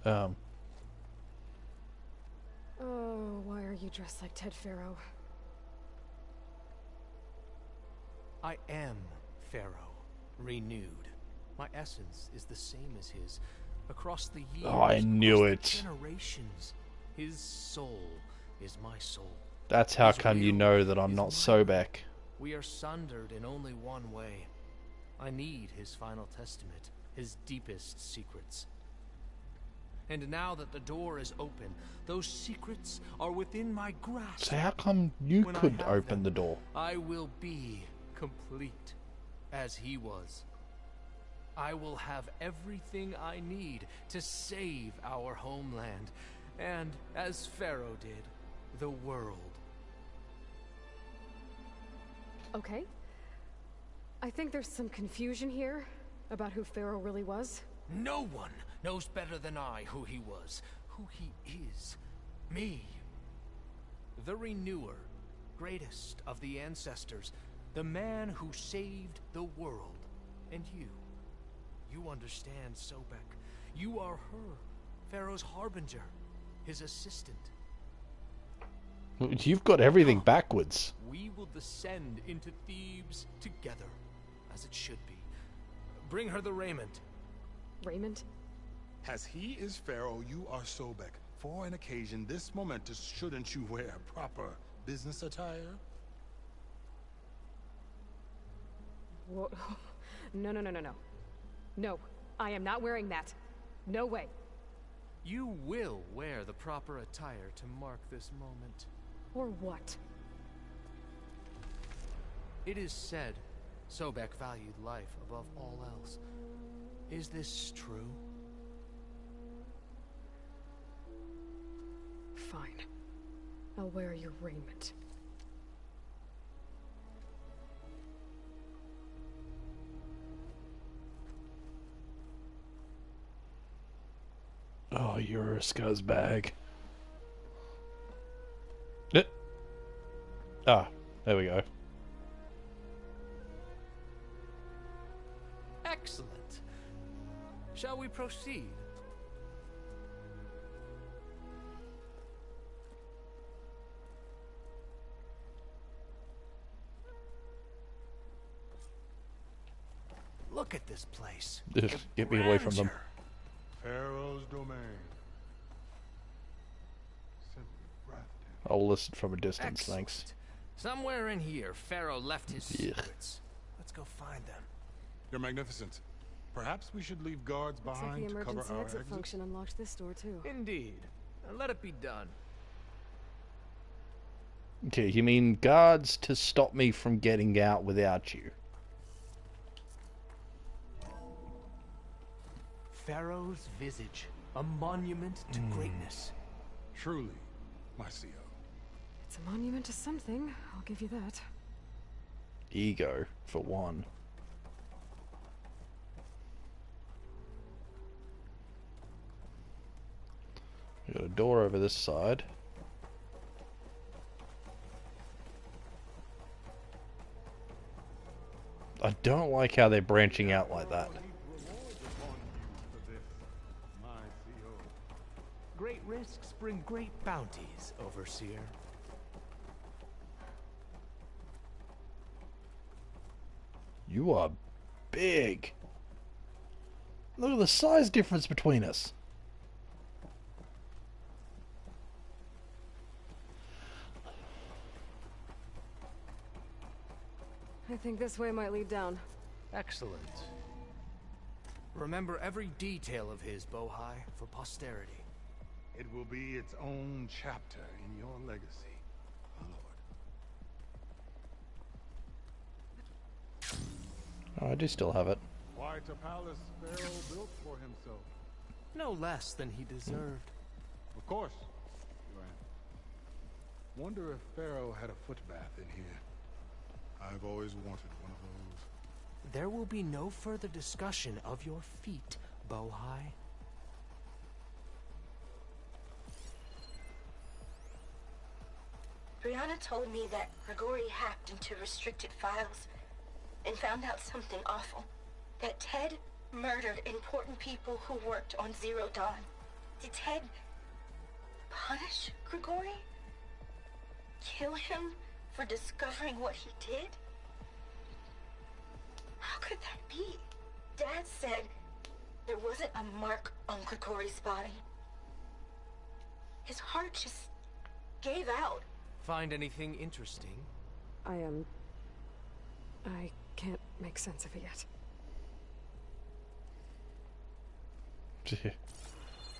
Speaker 2: Oh, why are you dressed like Ted Farro?
Speaker 4: I am Farro, renewed. My essence is the same as his. Across the years,
Speaker 1: Oh, I knew it.
Speaker 4: Generations, his soul is my soul.
Speaker 1: That's how
Speaker 4: His
Speaker 1: come you
Speaker 4: will
Speaker 1: know that I'm
Speaker 4: is
Speaker 1: not
Speaker 4: mine.
Speaker 1: Sobek.
Speaker 4: We are sundered in only one way. I need his final testament, his deepest secrets. And now that the door is open, those secrets are within my grasp.
Speaker 1: So how come you
Speaker 4: When I
Speaker 1: could
Speaker 4: have
Speaker 1: open
Speaker 4: them,
Speaker 1: the door?
Speaker 4: I will be complete, as he was. I will have everything I need to save our homeland, and, as Farro did, the world.
Speaker 2: Okay. I think there's some confusion here about who Farro really was.
Speaker 4: No one knows better than I who he was, who he is. Me. The Renewer, greatest of the ancestors, the man who saved the world. And you. You understand, Sobek. You are her, Farro's harbinger. his assistant.
Speaker 1: You've got everything backwards.
Speaker 4: We will descend into Thebes together, as it should be. Bring her the raiment.
Speaker 2: Raiment?
Speaker 8: As he is Pharaoh, you are Sobek. For an occasion this momentous, shouldn't you wear proper business attire?
Speaker 2: Whoa. No, no, no, no, no. No, I am not wearing that. No way.
Speaker 4: You will wear the proper attire to mark this moment.
Speaker 2: Or what?
Speaker 4: It is said Sobek valued life above all else. Is this true?
Speaker 2: Fine. I'll wear your raiment.
Speaker 1: Oh, you're a scuzzbag. Ah, there we go.
Speaker 4: Excellent. Shall we proceed? Look at this place.
Speaker 1: Get me away from them.
Speaker 8: Pharaoh's domain. Simply breathtaking.
Speaker 1: I'll listen from a distance,
Speaker 4: Excellent.
Speaker 1: thanks.
Speaker 4: Somewhere in here, Farro left his secrets. Let's go find them.
Speaker 8: You're magnificent. Perhaps we should leave guards
Speaker 2: Looks like
Speaker 8: behind
Speaker 2: the
Speaker 8: to cover
Speaker 2: emergency
Speaker 8: our
Speaker 2: exit
Speaker 8: exit.
Speaker 2: function unlocks this door too.
Speaker 4: Indeed. And let it be done.
Speaker 1: Okay, you mean guards to stop me from getting out without you?
Speaker 4: Pharaoh's visage, a monument to greatness.
Speaker 8: Truly, my CO.
Speaker 2: It's a monument to something, I'll give you that.
Speaker 1: Ego, for one. We got a door over this side. I don't like how they're branching out like that.
Speaker 4: Great risks bring great bounties, Overseer.
Speaker 1: You are big. Look at the size difference between us.
Speaker 2: I think this way might lead down.
Speaker 4: Excellent. Remember every detail of his, Bohai, for posterity.
Speaker 8: It will be its own chapter in your legacy, my lord.
Speaker 1: Oh, I do still have it.
Speaker 8: Quite a palace Pharaoh built for himself.
Speaker 4: No less than he deserved.
Speaker 8: Of course, Glen. Wonder if Pharaoh had a footbath in here. I've always wanted one of those.
Speaker 4: There will be no further discussion of your feet, Bohai.
Speaker 11: Brianna told me that Grigori hacked into restricted files and found out something awful. That Ted murdered important people who worked on Zero Dawn. Did Ted punish Grigori? Kill him for discovering what he did? How could that be? Dad said there wasn't a mark on Grigori's body. His heart just gave out.
Speaker 4: Find anything interesting?
Speaker 2: I can't make sense of it yet.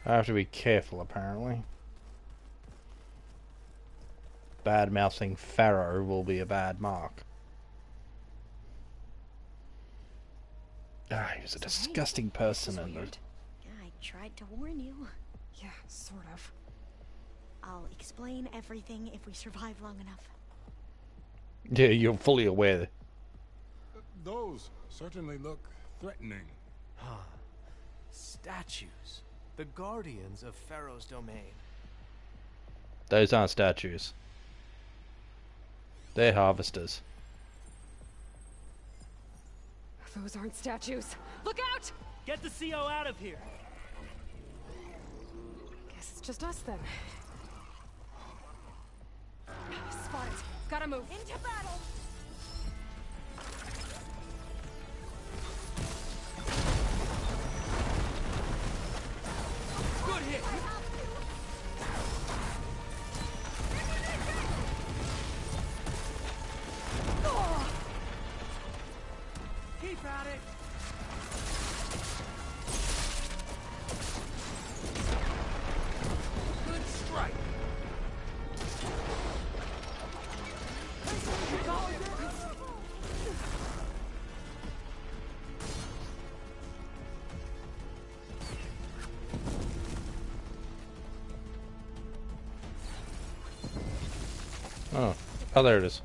Speaker 1: I have to be careful, apparently. Bad-mouthing Farro will be a bad mark. Ah, he was a disgusting person in the...
Speaker 6: Yeah, I tried to warn you.
Speaker 2: Yeah, sort of.
Speaker 6: I'll explain everything if we survive long enough.
Speaker 1: Yeah, you're fully aware.
Speaker 8: Those certainly look threatening.
Speaker 4: Huh. Statues. The guardians of Pharaoh's domain.
Speaker 1: Those aren't statues. They're harvesters.
Speaker 2: Those aren't statues. Look out!
Speaker 10: Get the CO out of here.
Speaker 2: Guess it's just us then. Spotted. Gotta move. Into battle!
Speaker 4: Good hit! Keep at it! Good strike!
Speaker 1: Oh, there it is.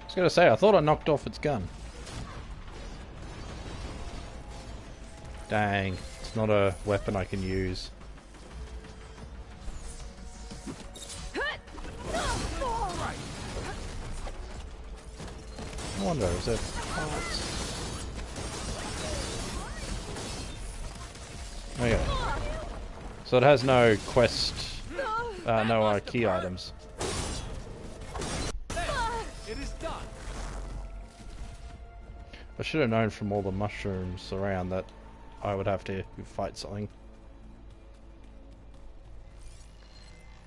Speaker 1: I was gonna say, I thought I knocked off its gun. Dang, it's not a weapon I can use. I wonder, is there parts? Oh yeah. So it has no quest, no key items.
Speaker 4: It is done.
Speaker 1: I should have known from all the mushrooms around that I would have to fight something.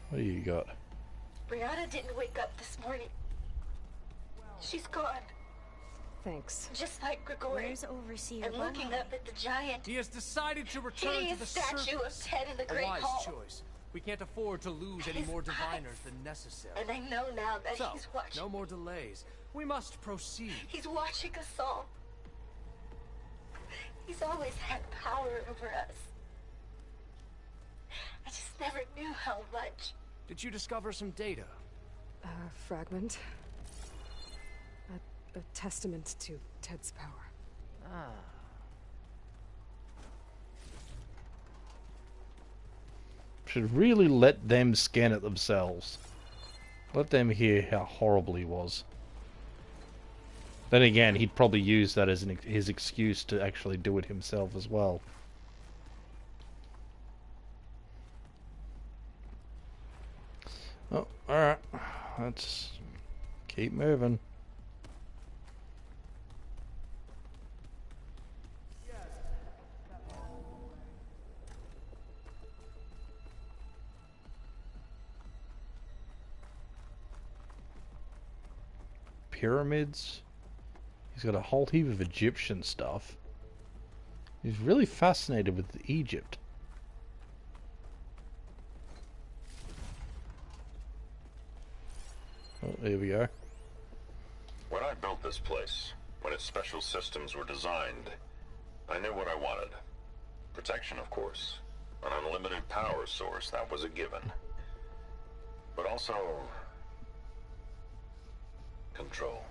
Speaker 1: What do you got?
Speaker 11: Brianna didn't wake up this morning. She's gone.
Speaker 2: Thanks.
Speaker 11: Just like Grigori.
Speaker 6: Where's Overseer
Speaker 11: And looking
Speaker 6: Bohai?
Speaker 11: up at the giant,
Speaker 4: He has decided to return to
Speaker 11: hideous
Speaker 4: the
Speaker 11: statue of
Speaker 4: surface.
Speaker 11: Ted in the
Speaker 4: A
Speaker 11: Great
Speaker 4: wise
Speaker 11: Hall.
Speaker 4: choice. We can't afford to lose any
Speaker 11: His
Speaker 4: more
Speaker 11: eyes.
Speaker 4: diviners than necessary.
Speaker 11: And I know now that
Speaker 4: So,
Speaker 11: he's watching.
Speaker 4: no more delays. We must proceed.
Speaker 11: He's watching us all. He's always had power over us. I just never knew how much.
Speaker 4: Did you discover some data?
Speaker 2: Fragment. A testament to Ted's power.
Speaker 4: Ah.
Speaker 1: Should really let them scan it themselves. Let them hear how horrible he was. Then again, he'd probably use that as his excuse to actually do it himself as well. Oh, alright. Let's keep moving. Pyramids. He's got a whole heap of Egyptian stuff. He's really fascinated with Egypt. Oh, there we go.
Speaker 12: When I built this place, when its special systems were designed, I knew what I wanted. Protection, of course. An unlimited power source, that was a given. But also... control.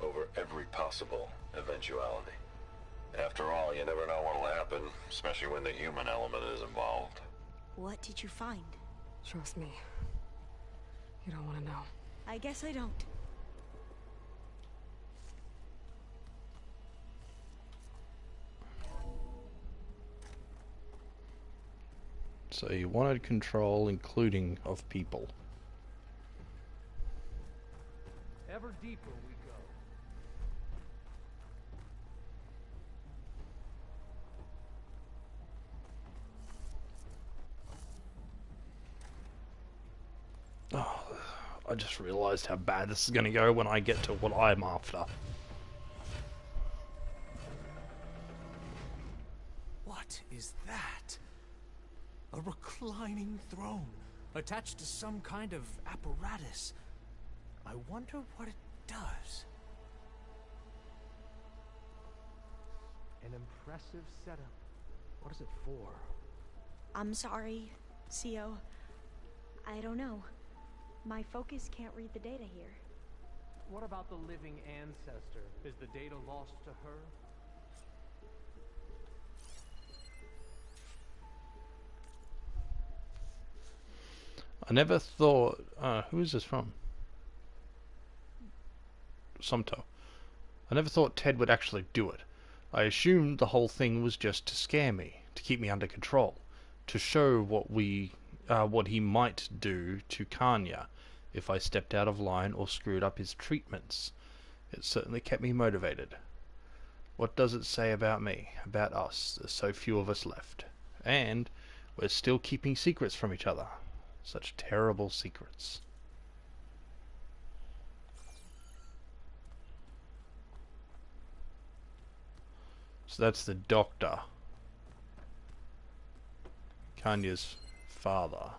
Speaker 12: Over every possible eventuality. After all, you never know what'll happen, especially when the human element is involved.
Speaker 6: What did you find?
Speaker 2: Trust me. You don't want to know.
Speaker 6: I guess I don't.
Speaker 1: So you wanted control, including of people.
Speaker 4: Ever deeper we go.
Speaker 1: Oh, I just realized how bad this is going to go when I get to what I'm after.
Speaker 4: What is that? A reclining throne, attached to some kind of apparatus. I wonder what it does. An impressive setup. What is it for?
Speaker 6: I'm sorry, CO. I don't know. My focus can't read the data here.
Speaker 4: What about the living ancestor? Is the data lost to her?
Speaker 1: I never thought... who is this from? Somto. I never thought Ted would actually do it. I assumed the whole thing was just to scare me, to keep me under control. to show what he might do to Kanya if I stepped out of line or screwed up his treatments. It certainly kept me motivated. What does it say about me, about us? There's so few of us left. And we're still keeping secrets from each other. Such terrible secrets. So that's the doctor. Kanya's father.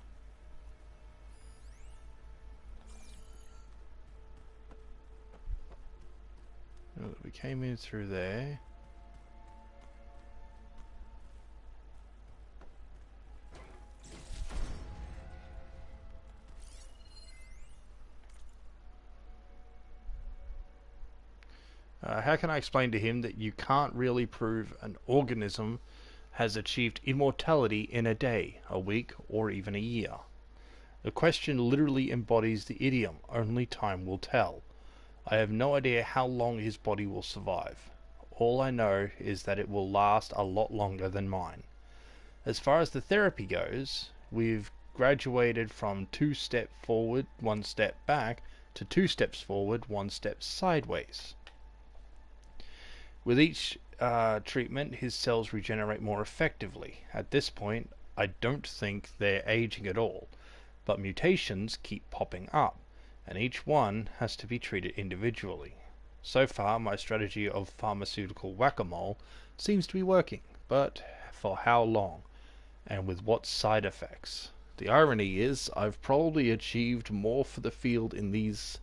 Speaker 1: We came in through there. How can I explain to him that you can't really prove an organism has achieved immortality in a day, a week, or even a year? The question literally embodies the idiom, only time will tell. I have no idea how long his body will survive. All I know is that it will last a lot longer than mine. As far as the therapy goes, we've graduated from 2 steps forward, 1 step back, to 2 steps forward, 1 step sideways. With each treatment, his cells regenerate more effectively. At this point, I don't think they're aging at all, but mutations keep popping up, and each one has to be treated individually. So far, my strategy of pharmaceutical whack-a-mole seems to be working, but for how long, and with what side effects? The irony is, I've probably achieved more for the field in these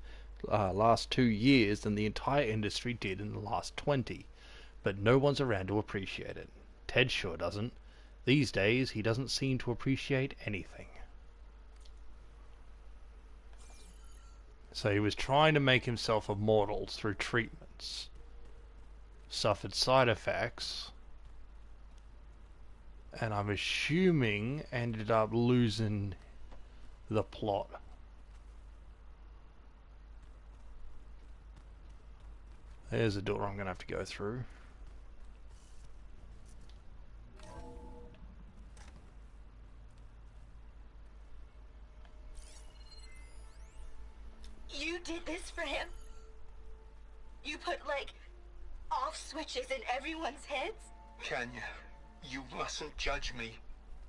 Speaker 1: last 2 years than the entire industry did in the last 20. But no one's around to appreciate it. Ted sure doesn't. These days, he doesn't seem to appreciate anything. So he was trying to make himself immortal through treatments. Suffered side effects. And I'm assuming ended up losing the plot. There's a door I'm going to have to go through.
Speaker 11: You did this for him? You put, like, off switches in everyone's heads?
Speaker 14: Kanya, you mustn't judge me.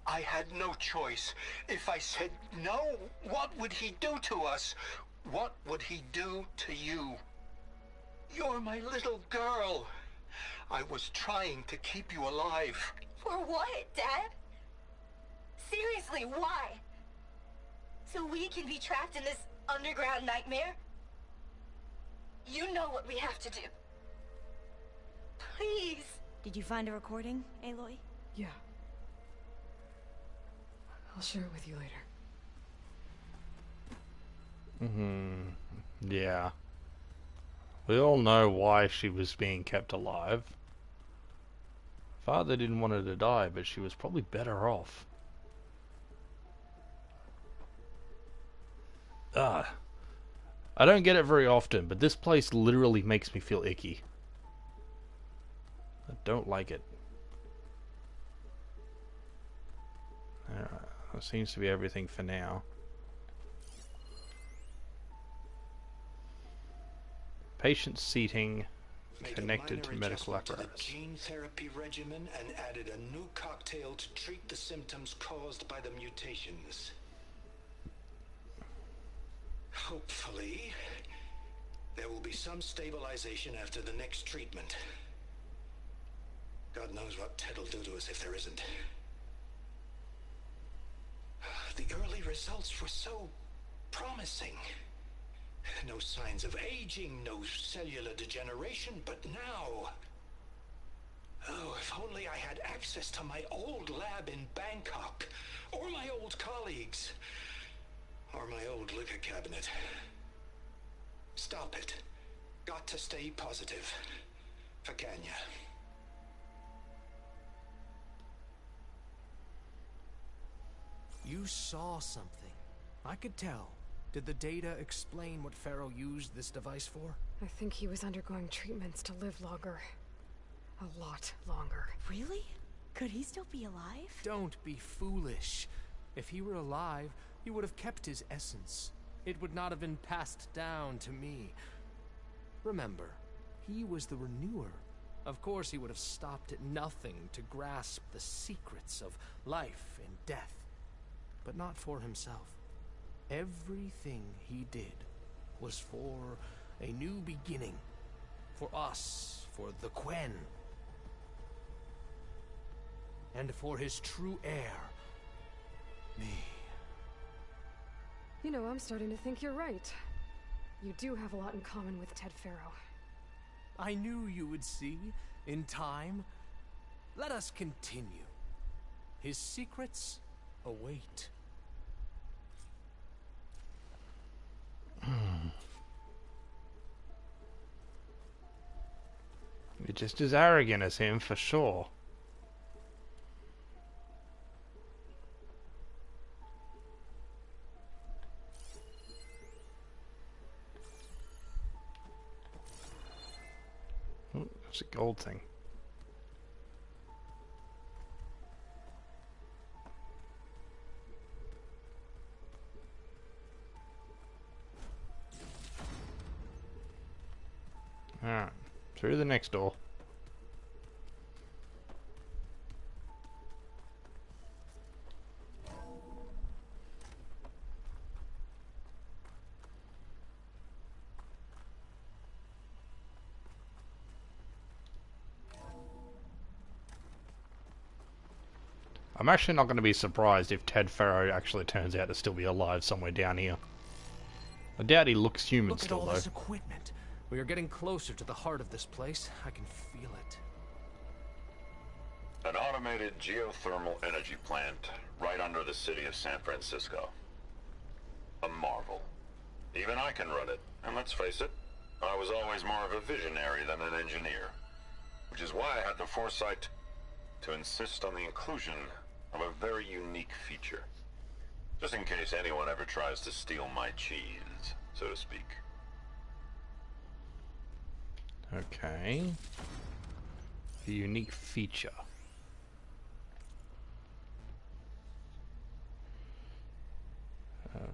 Speaker 14: I had no choice. If I said no, what would he do to us? What would he do to you? You're my little girl. I was trying to keep you alive.
Speaker 11: For what, Dad? Seriously, why? So we can be trapped in this underground nightmare? You know what we have to do. Please.
Speaker 6: Did you find a recording, Aloy?
Speaker 2: Yeah. I'll share it with you later.
Speaker 1: Yeah. We all know why she was being kept alive. Father didn't want her to die, but she was probably better off. I don't get it very often, but this place literally makes me feel icky. I don't like it. That seems to be everything for now. Patient seating connected to medical apparatus.
Speaker 14: To the gene therapy regimen and added a new cocktail to treat the symptoms caused by the mutations. Hopefully, there will be some stabilization after the next treatment. God knows what Ted will do to us if there isn't. The early results were so promising. No signs of aging, no cellular degeneration, but now... Oh, if only I had access to my old lab in Bangkok, or my old colleagues, or my old liquor cabinet. Stop it. Got to stay positive. For Kanya.
Speaker 4: You saw something. I could tell. Did the data explain what Farro used this device for?
Speaker 2: I think he was undergoing treatments to live longer. A lot longer.
Speaker 6: Really? Could he still be alive?
Speaker 4: Don't be foolish. If he were alive, he would have kept his essence. It would not have been passed down to me. Remember, he was the renewer. Of course he would have stopped at nothing to grasp the secrets of life and death. But not for himself. Everything he did was for a new beginning. For us, for the Glen. And for his true heir, me.
Speaker 2: You know, I'm starting to think you're right. You do have a lot in common with Ted Farro.
Speaker 4: I knew you would see, in time. Let us continue. His secrets await.
Speaker 1: You're just as arrogant as him, for sure. Oh, that's a gold thing. Alright, through the next door. I'm actually not going to be surprised if Ted Farro actually turns out to still be alive somewhere down here. I doubt he looks human still, though.
Speaker 4: Look at all this equipment. We are getting closer to the heart of this place. I can feel it.
Speaker 12: An automated geothermal energy plant right under the city of San Francisco. A marvel. Even I can run it, and let's face it, I was always more of a visionary than an engineer. Which is why I had the foresight to insist on the inclusion of a very unique feature. Just in case anyone ever tries to steal my cheese, so to speak.
Speaker 1: Okay. A unique feature.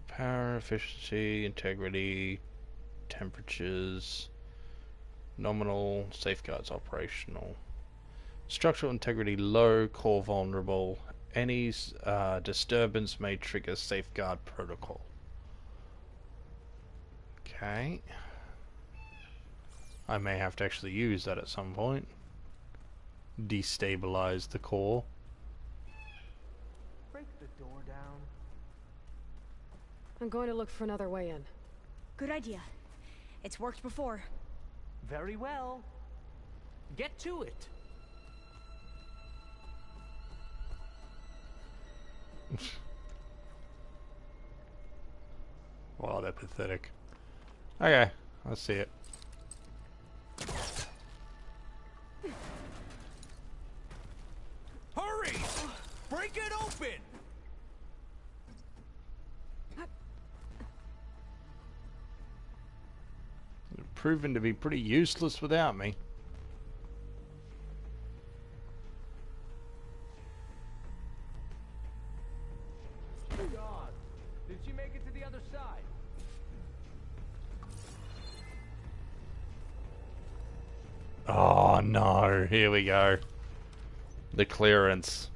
Speaker 1: Power, efficiency, integrity, temperatures, nominal, safeguards operational. Structural integrity low, core vulnerable. Any disturbance may trigger safeguard protocol. Okay. I may have to actually use that at some point. Destabilize the core.
Speaker 4: Break the door down.
Speaker 2: I'm going to look for another way in.
Speaker 6: Good idea. It's worked before.
Speaker 4: Very well. Get to it.
Speaker 1: Wow, they're pathetic. Okay, let's see it.
Speaker 4: Hurry! Break it open!
Speaker 1: They've proven to be pretty useless without me.
Speaker 4: God, did she make it to the other side?
Speaker 1: Oh no, here we go. The clearance.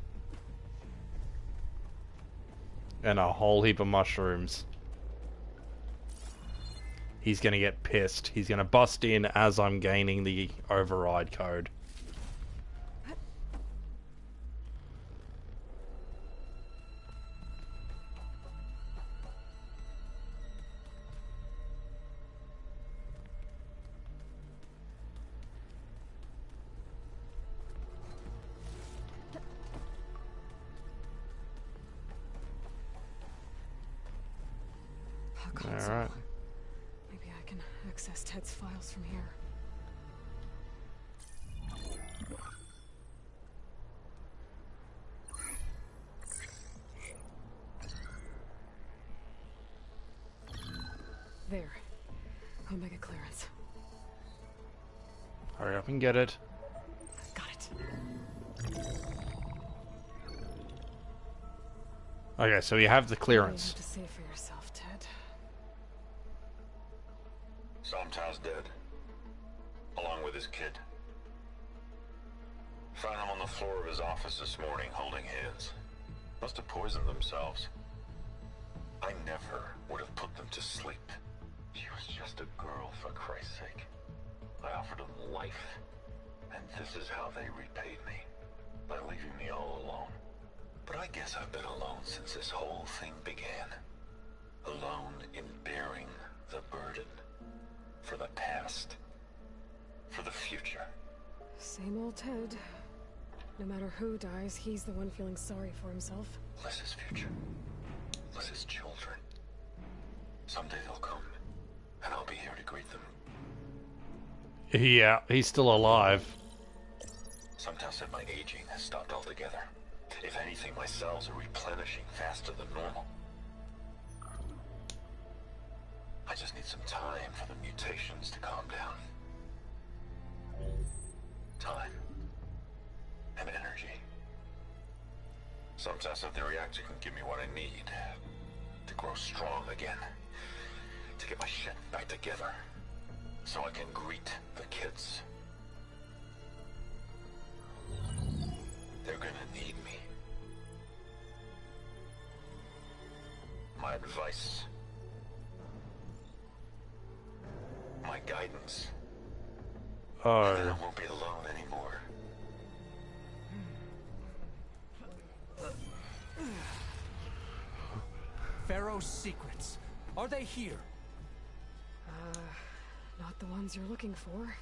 Speaker 1: And a whole heap of mushrooms. He's gonna get pissed. He's gonna bust in as I'm gaining the override code. Alright.
Speaker 2: Maybe I can access Ted's files from here. There. Omega clearance.
Speaker 1: Hurry up and get it.
Speaker 2: Got it.
Speaker 1: Okay, so you have the clearance.
Speaker 2: You have to say for yourself, Ted.
Speaker 12: Somtow's dead. Along with his kid. Found him on the floor of his office this morning, holding hands. Must have poisoned themselves. I never would have put them to sleep. She was just a girl, for Christ's sake. I offered them life, and this is how they repaid me. By leaving me all alone. But I guess I've been alone since this whole thing began. Alone in bearing the burden. For the past. For the future.
Speaker 2: Same old Ted. No matter who dies, he's the one feeling sorry for himself.
Speaker 12: Liz's future. Liz's children. Someday they'll come, and I'll be here to greet them.
Speaker 1: Yeah, he's still alive.
Speaker 12: Sometimes said my aging has stopped altogether. If anything, my cells are replenishing faster than normal. I just need some time for the mutations to calm down. Time. And energy. Sometimes said the reactor can give me what I need. To grow strong again. To get my shit back together. So I can greet the kids. They're gonna need me. My advice. My guidance.
Speaker 1: Oh.
Speaker 12: And I won't be alone anymore.
Speaker 4: Farro's secrets. Are they here?
Speaker 2: Not the ones you're looking for.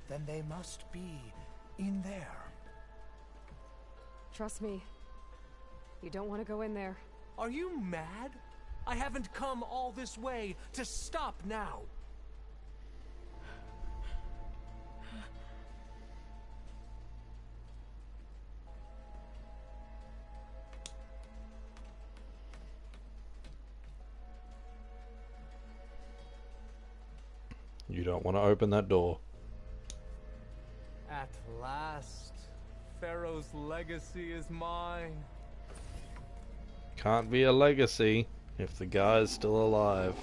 Speaker 4: Then they must be in there.
Speaker 2: Trust me. You don't want to go in there.
Speaker 4: Are you mad? I haven't come all this way to stop now.
Speaker 1: You don't want to open that door.
Speaker 4: At last, Farro's legacy is mine.
Speaker 1: Can't be a legacy if the guy's still alive.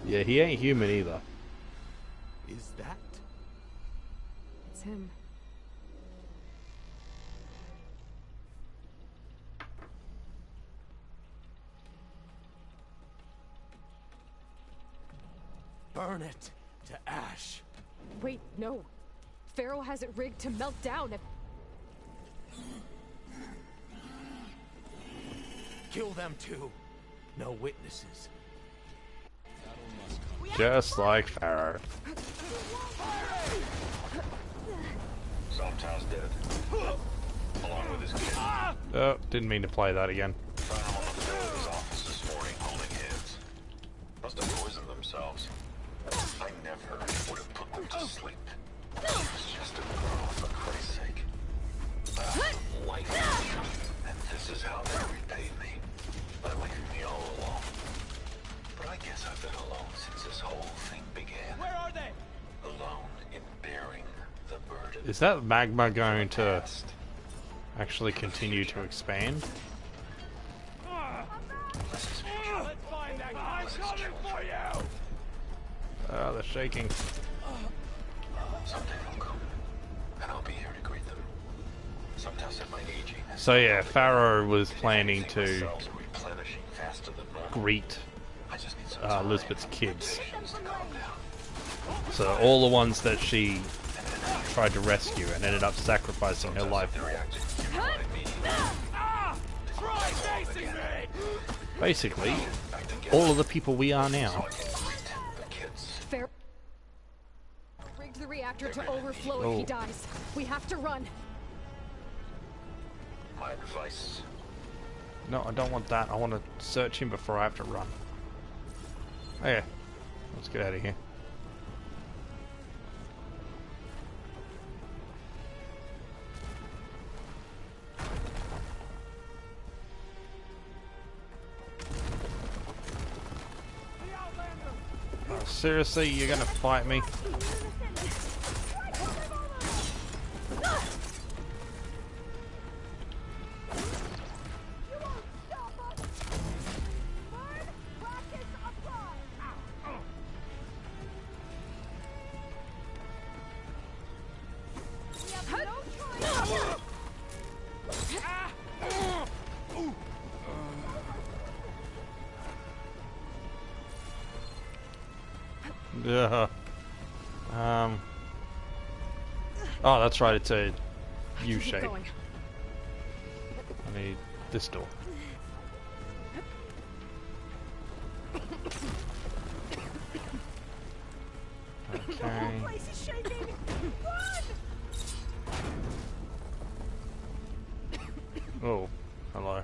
Speaker 1: Yeah, he ain't human either.
Speaker 4: Is that?
Speaker 2: It's him.
Speaker 4: Burn it to ash.
Speaker 2: Wait, no. Farro has it rigged to melt down if...
Speaker 4: Kill them too. No witnesses.
Speaker 1: Just like Farro.
Speaker 12: Sometimes dead. Along with his kid.
Speaker 1: Oh, didn't mean to play that again.
Speaker 12: Found him on the floor of his office this morning, holding hands. Must have poisoned themselves. I never would have put them to sleep. She was just a girl, for Christ's sake. I offered them life, and this is how they repaid me. By leaving me all alone. But I guess I've been alone since this whole thing began.
Speaker 10: Where are they?
Speaker 12: Alone in bearing the burden.
Speaker 1: Is that magma going to actually continue to expand?
Speaker 10: Let's find that guy. I'm coming for you.
Speaker 1: Oh, they're shaking.
Speaker 12: Someday they'll come, and I'll be here to greet them. Sometimes at my aging.
Speaker 1: So yeah, Farro was planning to
Speaker 12: Cells are replenishing faster than normal.
Speaker 1: greet
Speaker 12: I just need some time
Speaker 1: Elizabeth's kids.
Speaker 12: to calm down.
Speaker 1: So all the ones that she tried to rescue and ended up sacrificing her life for.
Speaker 10: Try facing me.
Speaker 1: Basically, all of the people we are now.
Speaker 2: Farro rigged the reactor to overflow if he dies. We have to run.
Speaker 12: My advice.
Speaker 1: No, I don't want that. I want to search him before I have to run. Oh yeah. Let's get out of here. Seriously, you're gonna fight me? Yeah. Oh, that's right. It's a U shape. I need this door. Okay.
Speaker 10: The whole place is shaking. Run!
Speaker 1: Oh, hello.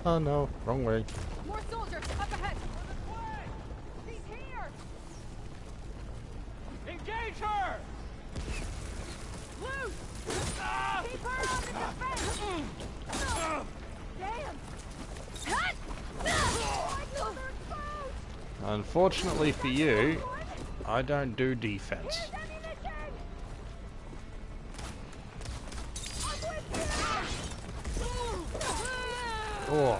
Speaker 1: Oh no, wrong way.
Speaker 10: More soldiers up ahead. He's here.
Speaker 4: Engage her!
Speaker 10: Loose. Keep her on the defense. Damn.
Speaker 1: Unfortunately for you, I don't do defense. Oh.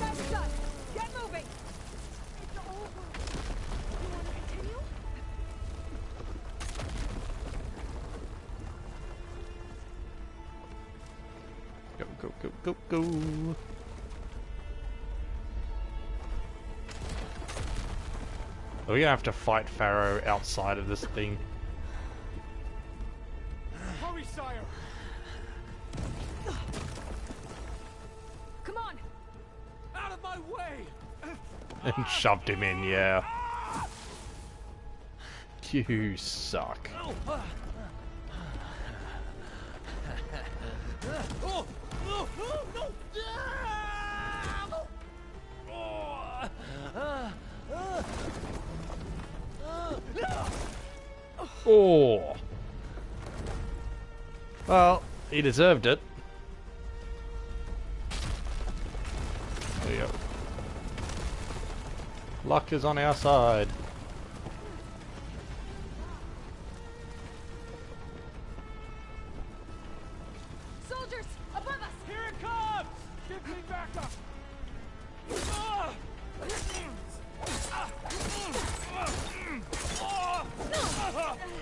Speaker 10: That's done. Get moving. It's over. You want to continue?
Speaker 1: Go, go, go, go, go. Are we gonna have to fight Farro outside of this thing?
Speaker 4: Hurry, sire!
Speaker 10: Come on.
Speaker 4: Out of my way!
Speaker 1: And shoved him in, yeah. You suck. Oh. Well, he deserved it. There you go. Luck is on our side.
Speaker 10: Soldiers above us.
Speaker 4: Here it comes! Give me backup!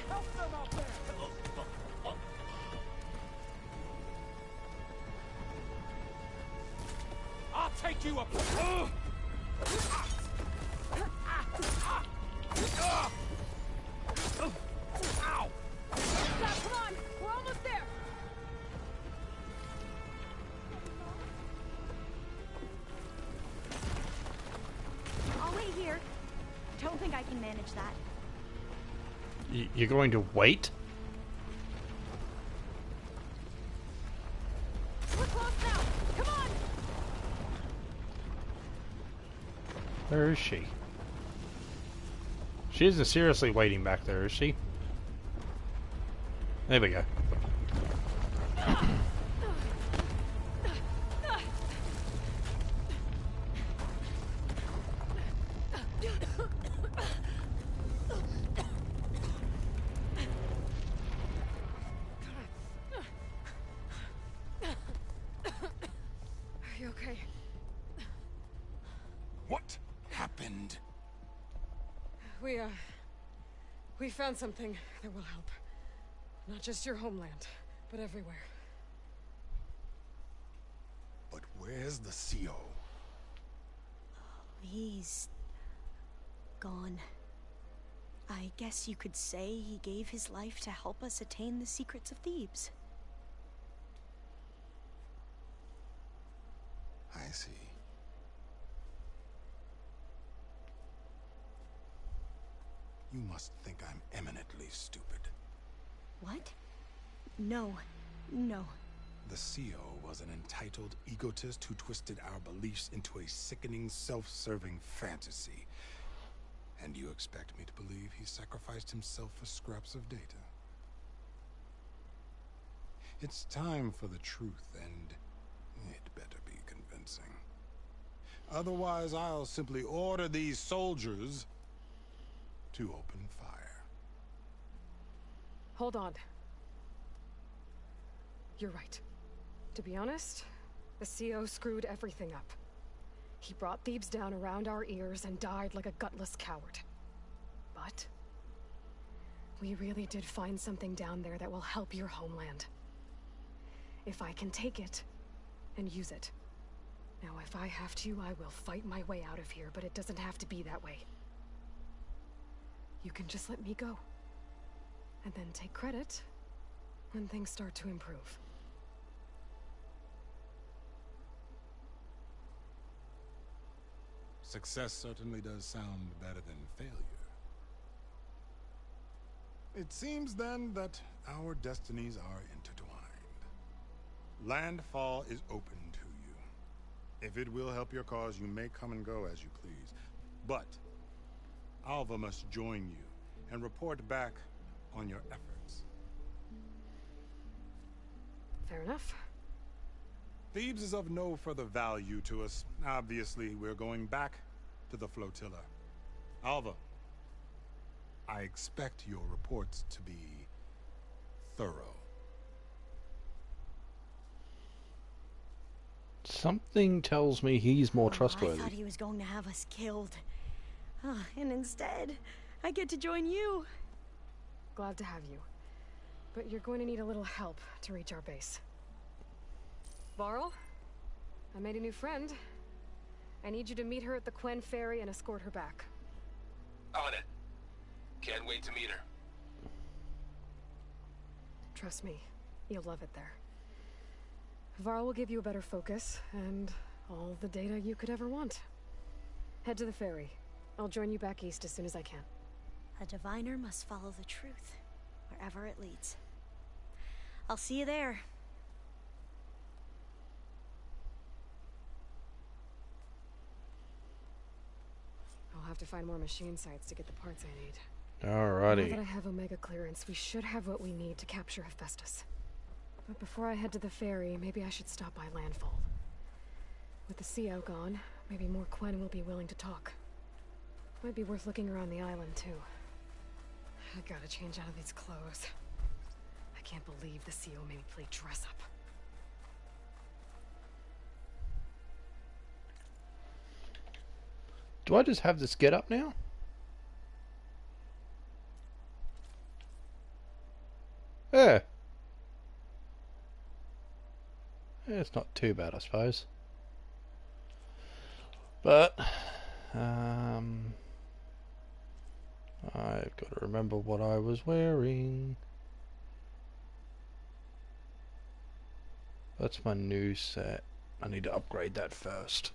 Speaker 4: Help them out there! I'll take you up! Ow!
Speaker 10: Stop, come on. We're almost there.
Speaker 6: I'll wait here. Don't think I can manage that.
Speaker 1: You're going to wait?
Speaker 10: We're close now. Come on.
Speaker 1: Where is she? She isn't seriously waiting back there, is she? There we go.
Speaker 2: Are you okay?
Speaker 8: What happened?
Speaker 2: We found something that will help. Not just your homeland, but everywhere.
Speaker 8: But where's the CO?
Speaker 6: He's gone. I guess you could say he gave his life to help us attain the secrets of Thebes.
Speaker 8: I see. You must think I'm eminently stupid.
Speaker 6: What? No. No.
Speaker 8: The CO was an entitled egotist who twisted our beliefs into a sickening, self-serving fantasy. And you expect me to believe he sacrificed himself for scraps of data? It's time for the truth, and it better be convincing. Otherwise, I'll simply order these soldiers to open fire.
Speaker 2: Hold on. You're right. To be honest, the CO screwed everything up. He brought Thebes down around our ears and died like a gutless coward. But we really did find something down there that will help your homeland. If I can take it and use it. Now, if I have to, I will fight my way out of here, but it doesn't have to be that way. You can just let me go. And then take credit when things start to improve.
Speaker 8: Success certainly does sound better than failure. It seems then that our destinies are intertwined. Landfall is open to you. If it will help your cause, you may come and go as you please. But Alva must join you and report back on your efforts.
Speaker 2: Fair enough.
Speaker 8: Thebes is of no further value to us. Obviously, we're going back to the flotilla. Alva, I expect your reports to be thorough.
Speaker 1: Something tells me he's more trustworthy.
Speaker 6: I thought he was going to have us killed. And instead, I get to join you.
Speaker 2: Glad to have you. But you're going to need a little help to reach our base. Varl, I made a new friend. I need you to meet her at the Glen ferry and escort her back.
Speaker 15: On it. Can't wait to meet her.
Speaker 2: Trust me, you'll love it there. Varl will give you a better focus, and all the data you could ever want. Head to the ferry. I'll join you back east as soon as I can.
Speaker 6: A diviner must follow the truth, wherever it leads. I'll see you there.
Speaker 2: I'll have to find more machine sites to get the parts I need.
Speaker 1: Alrighty.
Speaker 2: Now that I have Omega clearance, we should have what we need to capture Hephaestus. But before I head to the ferry, maybe I should stop by Landfall. With the CO gone, maybe more Glen will be willing to talk. Might be worth looking around the island, too. I gotta change out of these clothes. I can't believe the CO made me play dress up.
Speaker 1: Do I just have this get up now? Yeah. It's not too bad, I suppose. But I've got to remember what I was wearing. That's my new set. I need to upgrade that first.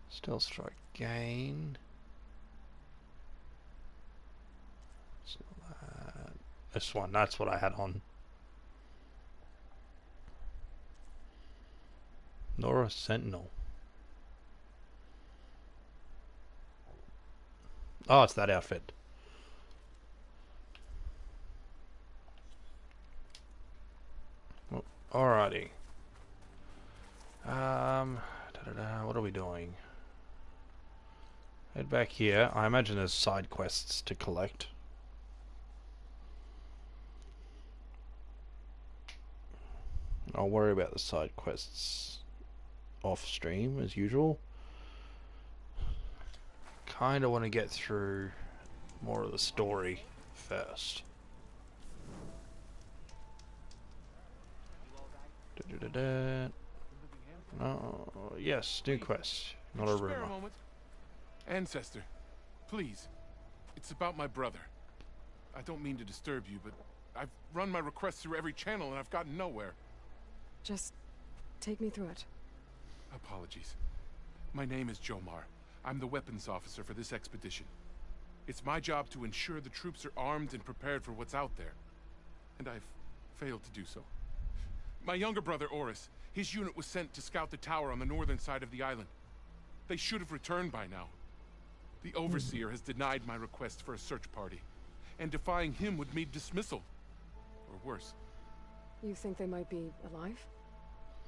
Speaker 1: Stealth strike gain. It's not that. This one, that's what I had on. Nora Sentinel. Oh, it's that outfit. Well, alrighty. What are we doing? Head back here. I imagine there's side quests to collect. I'll worry about the side quests off stream as usual. Kinda want to get through more of the story first. Oh, yes, new quest. Not a rumor.
Speaker 13: Ancestor, please. It's about my brother. I don't mean to disturb you, but I've run my request through every channel and I've gotten nowhere.
Speaker 2: Just take me through it.
Speaker 13: Apologies. My name is Jomar. I'm the weapons officer for this expedition. It's my job to ensure the troops are armed and prepared for what's out there. And I've failed to do so. My younger brother, Oris, his unit was sent to scout the tower on the northern side of the island. They should have returned by now. The Overseer has denied my request for a search party, and defying him would mean dismissal. or worse.
Speaker 2: You think they might be alive?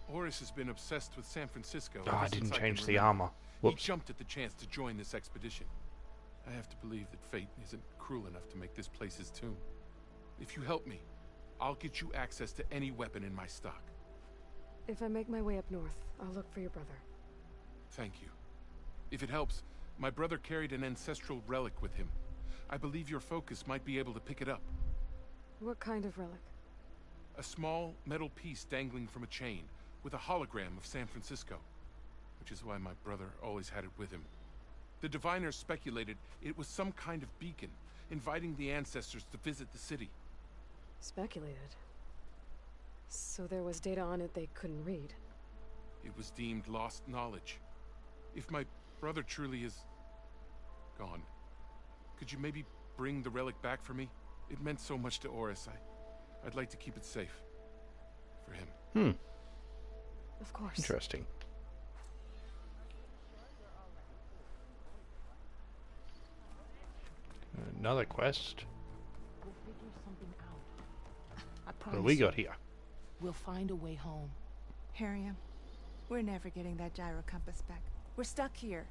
Speaker 13: Horus has been obsessed with San Francisco.
Speaker 1: Oh, I
Speaker 13: ever
Speaker 1: didn't
Speaker 13: since
Speaker 1: change
Speaker 13: can
Speaker 1: the
Speaker 13: remember.
Speaker 1: armor. Whoops.
Speaker 13: He jumped at the chance to join this expedition. I have to believe that fate isn't cruel enough to make this place his tomb. If you help me, I'll get you access to any weapon in my stock.
Speaker 2: If I make my way up north, I'll look for your brother.
Speaker 13: Thank you. If it helps, my brother carried an ancestral relic with him. I believe your focus might be able to pick it up.
Speaker 2: What kind of relic?
Speaker 13: A small metal piece dangling from a chain, with a hologram of San Francisco. Which is why my brother always had it with him. The diviners speculated it was some kind of beacon, inviting the ancestors to visit the city.
Speaker 2: Speculated? So there was data on it they couldn't read?
Speaker 13: It was deemed lost knowledge. If my brother truly is gone, could you maybe bring the relic back for me? It meant so much to Horus. I'd like to keep it safe. For him.
Speaker 2: Of course.
Speaker 1: Interesting. Another quest.
Speaker 16: We'll figure something out. I
Speaker 1: What
Speaker 16: promise
Speaker 1: do we
Speaker 16: you,
Speaker 1: got here?
Speaker 16: We'll find a way home.
Speaker 9: Harriam, we're never getting that gyro compass back. We're stuck here.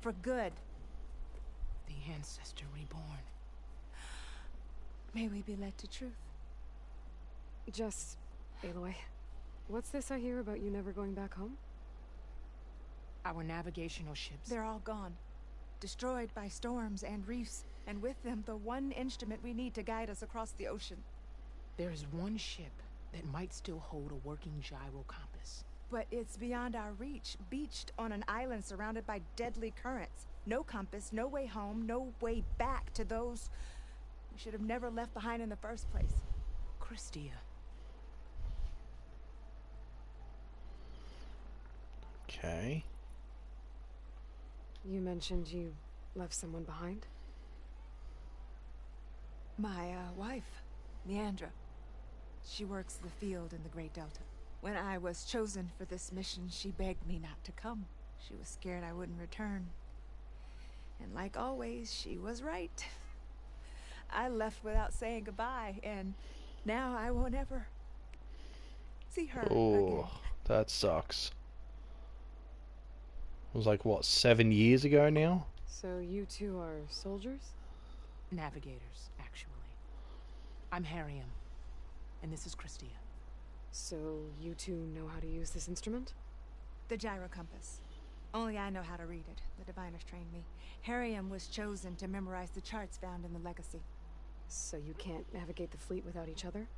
Speaker 9: For good.
Speaker 16: The ancestor reborn.
Speaker 9: May we be led to truth.
Speaker 2: Just, Aloy, what's this I hear about you never going back home?
Speaker 16: Our navigational ships.
Speaker 9: They're all gone. Destroyed by storms and reefs, and with them the one instrument we need to guide us across the ocean.
Speaker 16: There is one ship that might still hold a working gyro compass.
Speaker 9: But it's beyond our reach, beached on an island surrounded by deadly currents. No compass, no way home, no way back to those we should have never left behind in the first place.
Speaker 16: Christia.
Speaker 1: Okay.
Speaker 2: You mentioned you left someone behind?
Speaker 9: My wife, Leandra. She works the field in the Great Delta. When I was chosen for this mission, she begged me not to come. She was scared I wouldn't return. And like always, she was right. I left without saying goodbye, and now I won't ever see her again.
Speaker 1: That sucks. It was like, what, 7 years ago now?
Speaker 2: So you two are soldiers?
Speaker 16: Navigators, actually. I'm Harriam, and this is Christia.
Speaker 2: So you two know how to use this instrument?
Speaker 9: The gyro compass. Only I know how to read it. The diviners trained me. Harriam was chosen to memorize the charts found in the legacy.
Speaker 2: So you can't navigate the fleet without each other?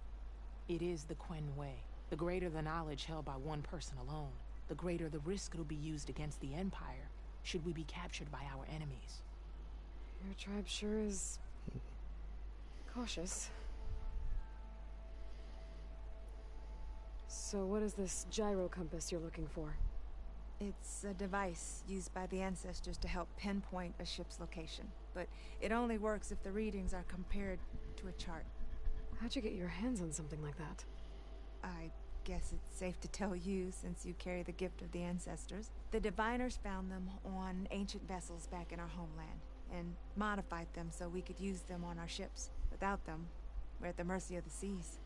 Speaker 16: It is the Quen way. The greater the knowledge held by one person alone, the greater the risk it'll be used against the Empire, should we be captured by our enemies.
Speaker 2: Your tribe sure is cautious. So what is this gyro compass you're looking for?
Speaker 9: It's a device used by the ancestors to help pinpoint a ship's location. But it only works if the readings are compared to a chart.
Speaker 2: How'd you get your hands on something like that?
Speaker 9: I guess it's safe to tell you, since you carry the gift of the ancestors. The diviners found them on ancient vessels back in our homeland, and modified them so we could use them on our ships. Without them, we're at the mercy of the seas.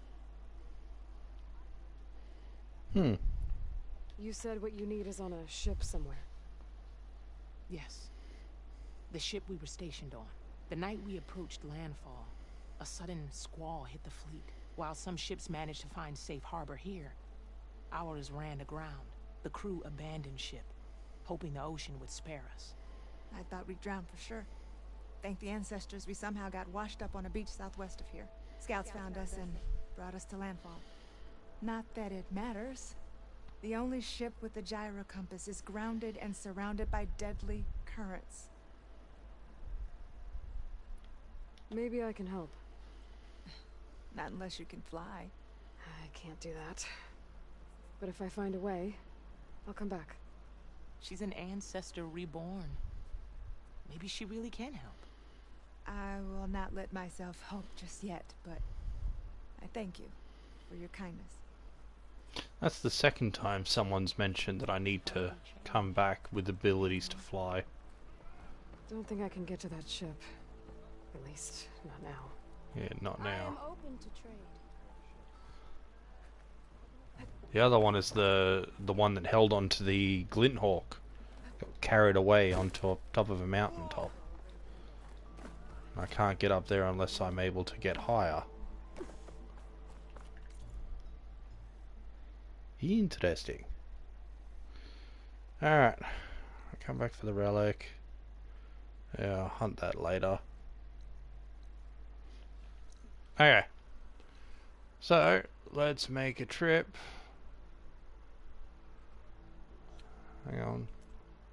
Speaker 2: You said what you need is on a ship somewhere.
Speaker 16: Yes. The ship we were stationed on. The night we approached Landfall, a sudden squall hit the fleet. While some ships managed to find safe harbor here, ours ran aground. The crew abandoned ship, hoping the ocean would spare us.
Speaker 9: I thought we'd drown for sure. Thank the ancestors we somehow got washed up on a beach southwest of here. Scouts found us and brought us to Landfall. Not that it matters. The only ship with the gyro compass is grounded and surrounded by deadly currents.
Speaker 2: Maybe I can help.
Speaker 9: Not unless you can fly.
Speaker 2: I can't do that. But if I find a way, I'll come back.
Speaker 16: She's an ancestor reborn. Maybe she really can help.
Speaker 9: I will not let myself hope just yet, but I thank you for your kindness.
Speaker 1: That's the second time someone's mentioned that I need to come back with abilities to fly.
Speaker 2: Don't think I can get to that ship. At least, not now.
Speaker 1: Yeah, not
Speaker 10: I
Speaker 1: now.
Speaker 10: am open to trade.
Speaker 1: The other one is the one that held onto the glint hawk. Got carried away on top of a mountaintop. I can't get up there unless I'm able to get higher. Interesting. Alright. I'll come back for the relic. Yeah, I'll hunt that later. Okay. So, let's make a trip. Hang on.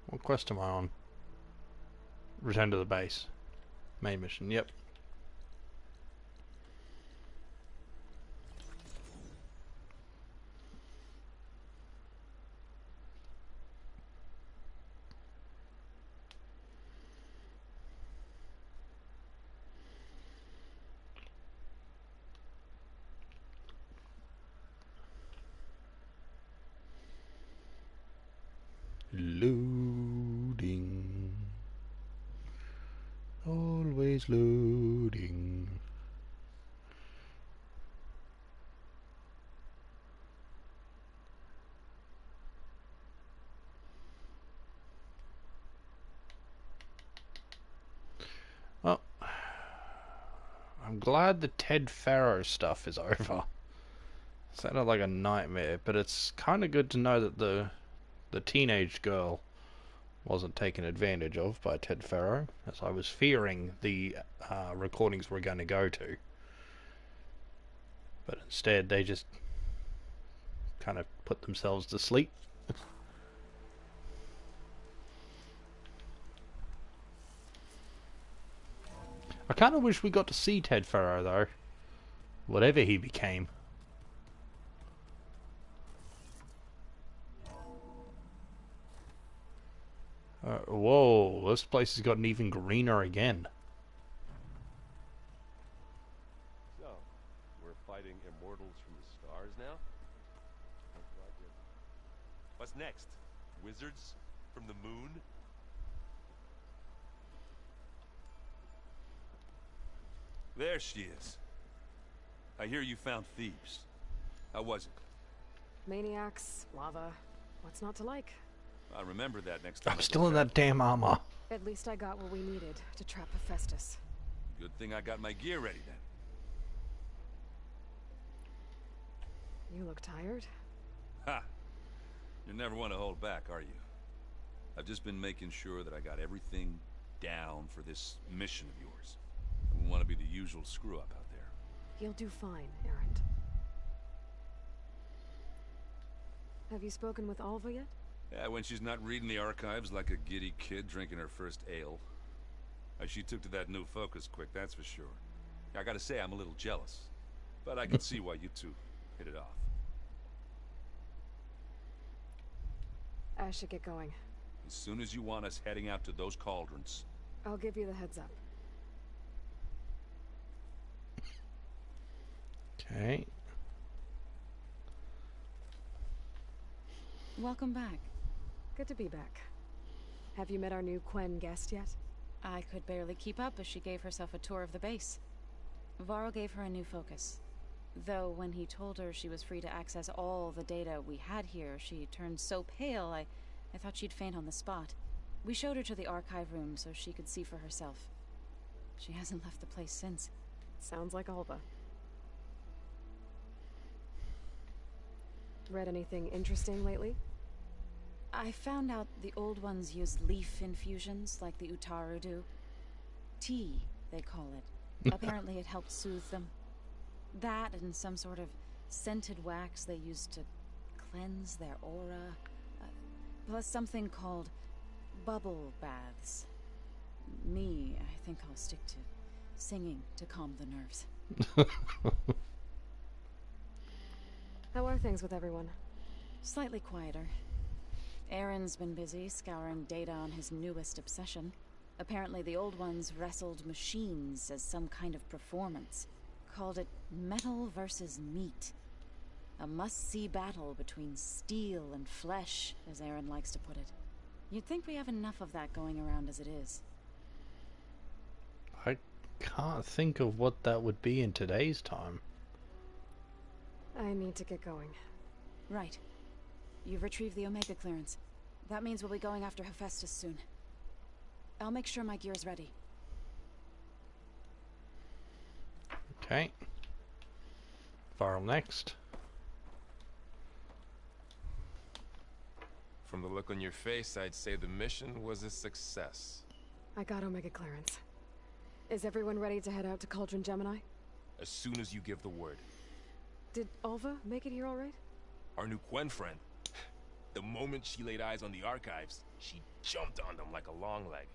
Speaker 1: What quest am I on? Return to the base. Main mission, yep. Loading. Always loading. Well, I'm glad the Ted Farros stuff is over. Sounded like a nightmare, but it's kind of good to know that the teenage girl wasn't taken advantage of by Ted Farro, as I was fearing the recordings were going to go to. But instead, they just kind of put themselves to sleep. I kind of wish we got to see Ted Farro, though. Whatever he became. Whoa, this place has gotten even greener again.
Speaker 17: So, we're fighting immortals from the stars now? What's next? Wizards from the moon? There she is. I hear you found Thebes. How was it?
Speaker 2: Maniacs, lava, what's not to like?
Speaker 17: I'll remember that next time.
Speaker 1: I'm still in that damn armor.
Speaker 2: At least I got what we needed to trap Hephaestus.
Speaker 17: Good thing I got my gear ready then.
Speaker 2: You look tired.
Speaker 17: Ha! You never want to hold back, are you? I've just been making sure that I got everything down for this mission of yours. I wouldn't want to be the usual screw-up out there.
Speaker 2: You'll do fine, Errant. Have you spoken with Alva yet?
Speaker 17: Yeah, when she's not reading the archives like a giddy kid drinking her first ale. She took to that new focus quick, that's for sure. I gotta say, I'm a little jealous. But I can see why you two hit it off.
Speaker 2: I should get going.
Speaker 17: As soon as you want us heading out to those cauldrons.
Speaker 2: I'll give you the heads up.
Speaker 1: Okay.
Speaker 18: Welcome back.
Speaker 2: Good to be back. Have you met our new Quen guest yet?
Speaker 18: I could barely keep up as she gave herself a tour of the base. Farro gave her a new focus. Though when he told her she was free to access all the data we had here, she turned so pale I thought she'd faint on the spot. We showed her to the archive room so she could see for herself. She hasn't left the place since.
Speaker 2: Sounds like Alva. Read anything interesting lately?
Speaker 18: I found out the old ones use leaf infusions like the Utaru do. Tea, they call it. Apparently it helps soothe them. That and some sort of scented wax they use to cleanse their aura. Plus something called bubble baths. Me, I think I'll stick to singing to calm the nerves.
Speaker 2: How are things with everyone?
Speaker 18: Slightly quieter. Aaron's been busy scouring data on his newest obsession. Apparently the old ones wrestled machines as some kind of performance. Called it metal versus meat. A must-see battle between steel and flesh, as Aaron likes to put it. You'd think we have enough of that going around as it is.
Speaker 1: I can't think of what that would be in today's time.
Speaker 2: I need to get going.
Speaker 18: Right. You've retrieved the Omega clearance. That means we'll be going after Hephaestus soon. I'll make sure my gear's ready.
Speaker 1: Okay. Farro next.
Speaker 15: From the look on your face, I'd say the mission was a success.
Speaker 2: I got Omega clearance. Is everyone ready to head out to Cauldron Gemini?
Speaker 15: As soon as you give the word.
Speaker 2: Did Alva make it here all right?
Speaker 15: Our new Gwen friend. The moment she laid eyes on the archives, she jumped on them like a long leg.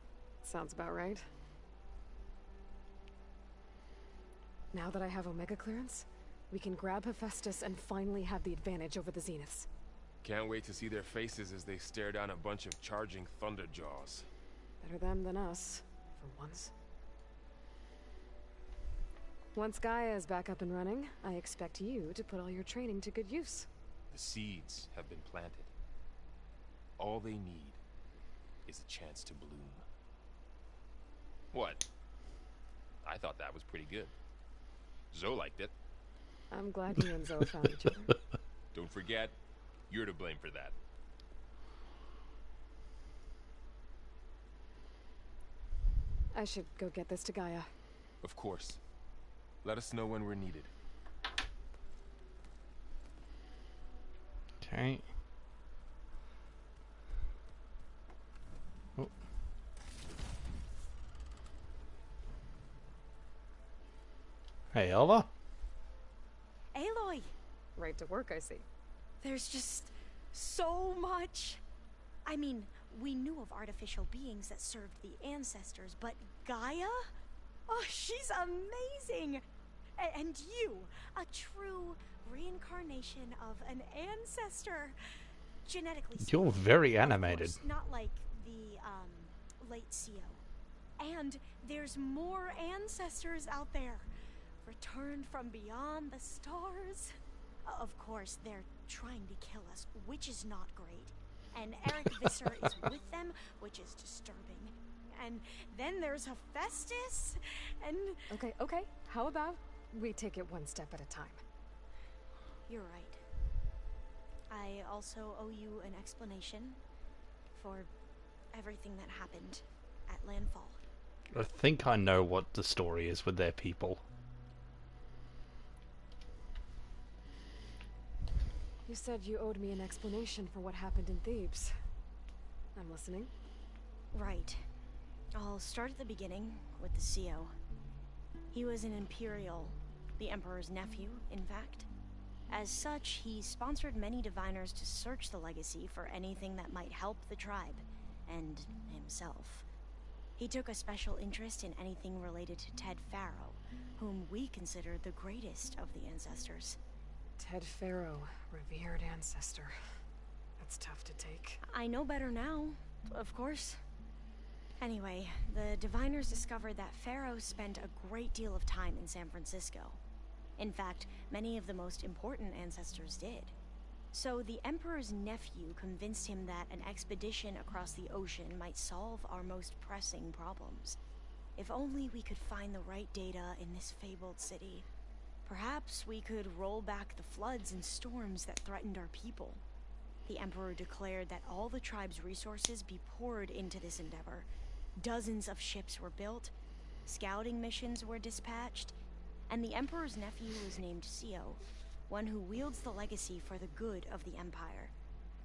Speaker 2: Sounds about right. Now that I have Omega clearance, we can grab Hephaestus and finally have the advantage over the Zeniths.
Speaker 15: Can't wait to see their faces as they stare down a bunch of charging Thunderjaws.
Speaker 2: Better them than us, for once. Once Gaia is back up and running, I expect you to put all your training to good use.
Speaker 15: The seeds have been planted. All they need is a chance to bloom. What? I thought that was pretty good. Zoe liked it.
Speaker 2: I'm glad you and Zoe found each other.
Speaker 15: Don't forget, you're to blame for that.
Speaker 2: I should go get this to Gaia.
Speaker 15: Of course. Let us know when we're needed.
Speaker 1: Okay. Oh. Hey, Alva.
Speaker 6: Aloy!
Speaker 2: Right to work, I see.
Speaker 6: There's just so much. I mean, we knew of artificial beings that served the ancestors, but Gaia? Oh, she's amazing! And you, a true reincarnation of an ancestor. Genetically speaking,
Speaker 1: You're very
Speaker 6: of
Speaker 1: animated.
Speaker 6: course, not like the, late CO. And there's more ancestors out there. Returned from beyond the stars. Of course, they're trying to kill us, which is not great. And Eric Visser is with them, which is disturbing. And then there's Hephaestus, and...
Speaker 2: Okay. How about we take it one step at a time?
Speaker 6: You're right. I also owe you an explanation for everything that happened at Landfall.
Speaker 1: I think I know what the story is with their people.
Speaker 2: You said you owed me an explanation for what happened in Thebes. I'm listening.
Speaker 6: Right. I'll start at the beginning with the CO. He was an Imperial, the Emperor's nephew, in fact. As such, he sponsored many diviners to search the legacy for anything that might help the tribe, and himself. He took a special interest in anything related to Ted Farro, whom we consider the greatest of the ancestors.
Speaker 2: Ted Farro, revered ancestor. That's tough to take.
Speaker 6: I know better now, of course. Anyway, the diviners discovered that Farro spent a great deal of time in San Francisco. In fact, many of the most important ancestors did. So the Emperor's nephew convinced him that an expedition across the ocean might solve our most pressing problems. If only we could find the right data in this fabled city. Perhaps we could roll back the floods and storms that threatened our people. The Emperor declared that all the tribe's resources be poured into this endeavor. Dozens of ships were built, scouting missions were dispatched, and the Emperor's nephew was named CO, one who wields the legacy for the good of the Empire.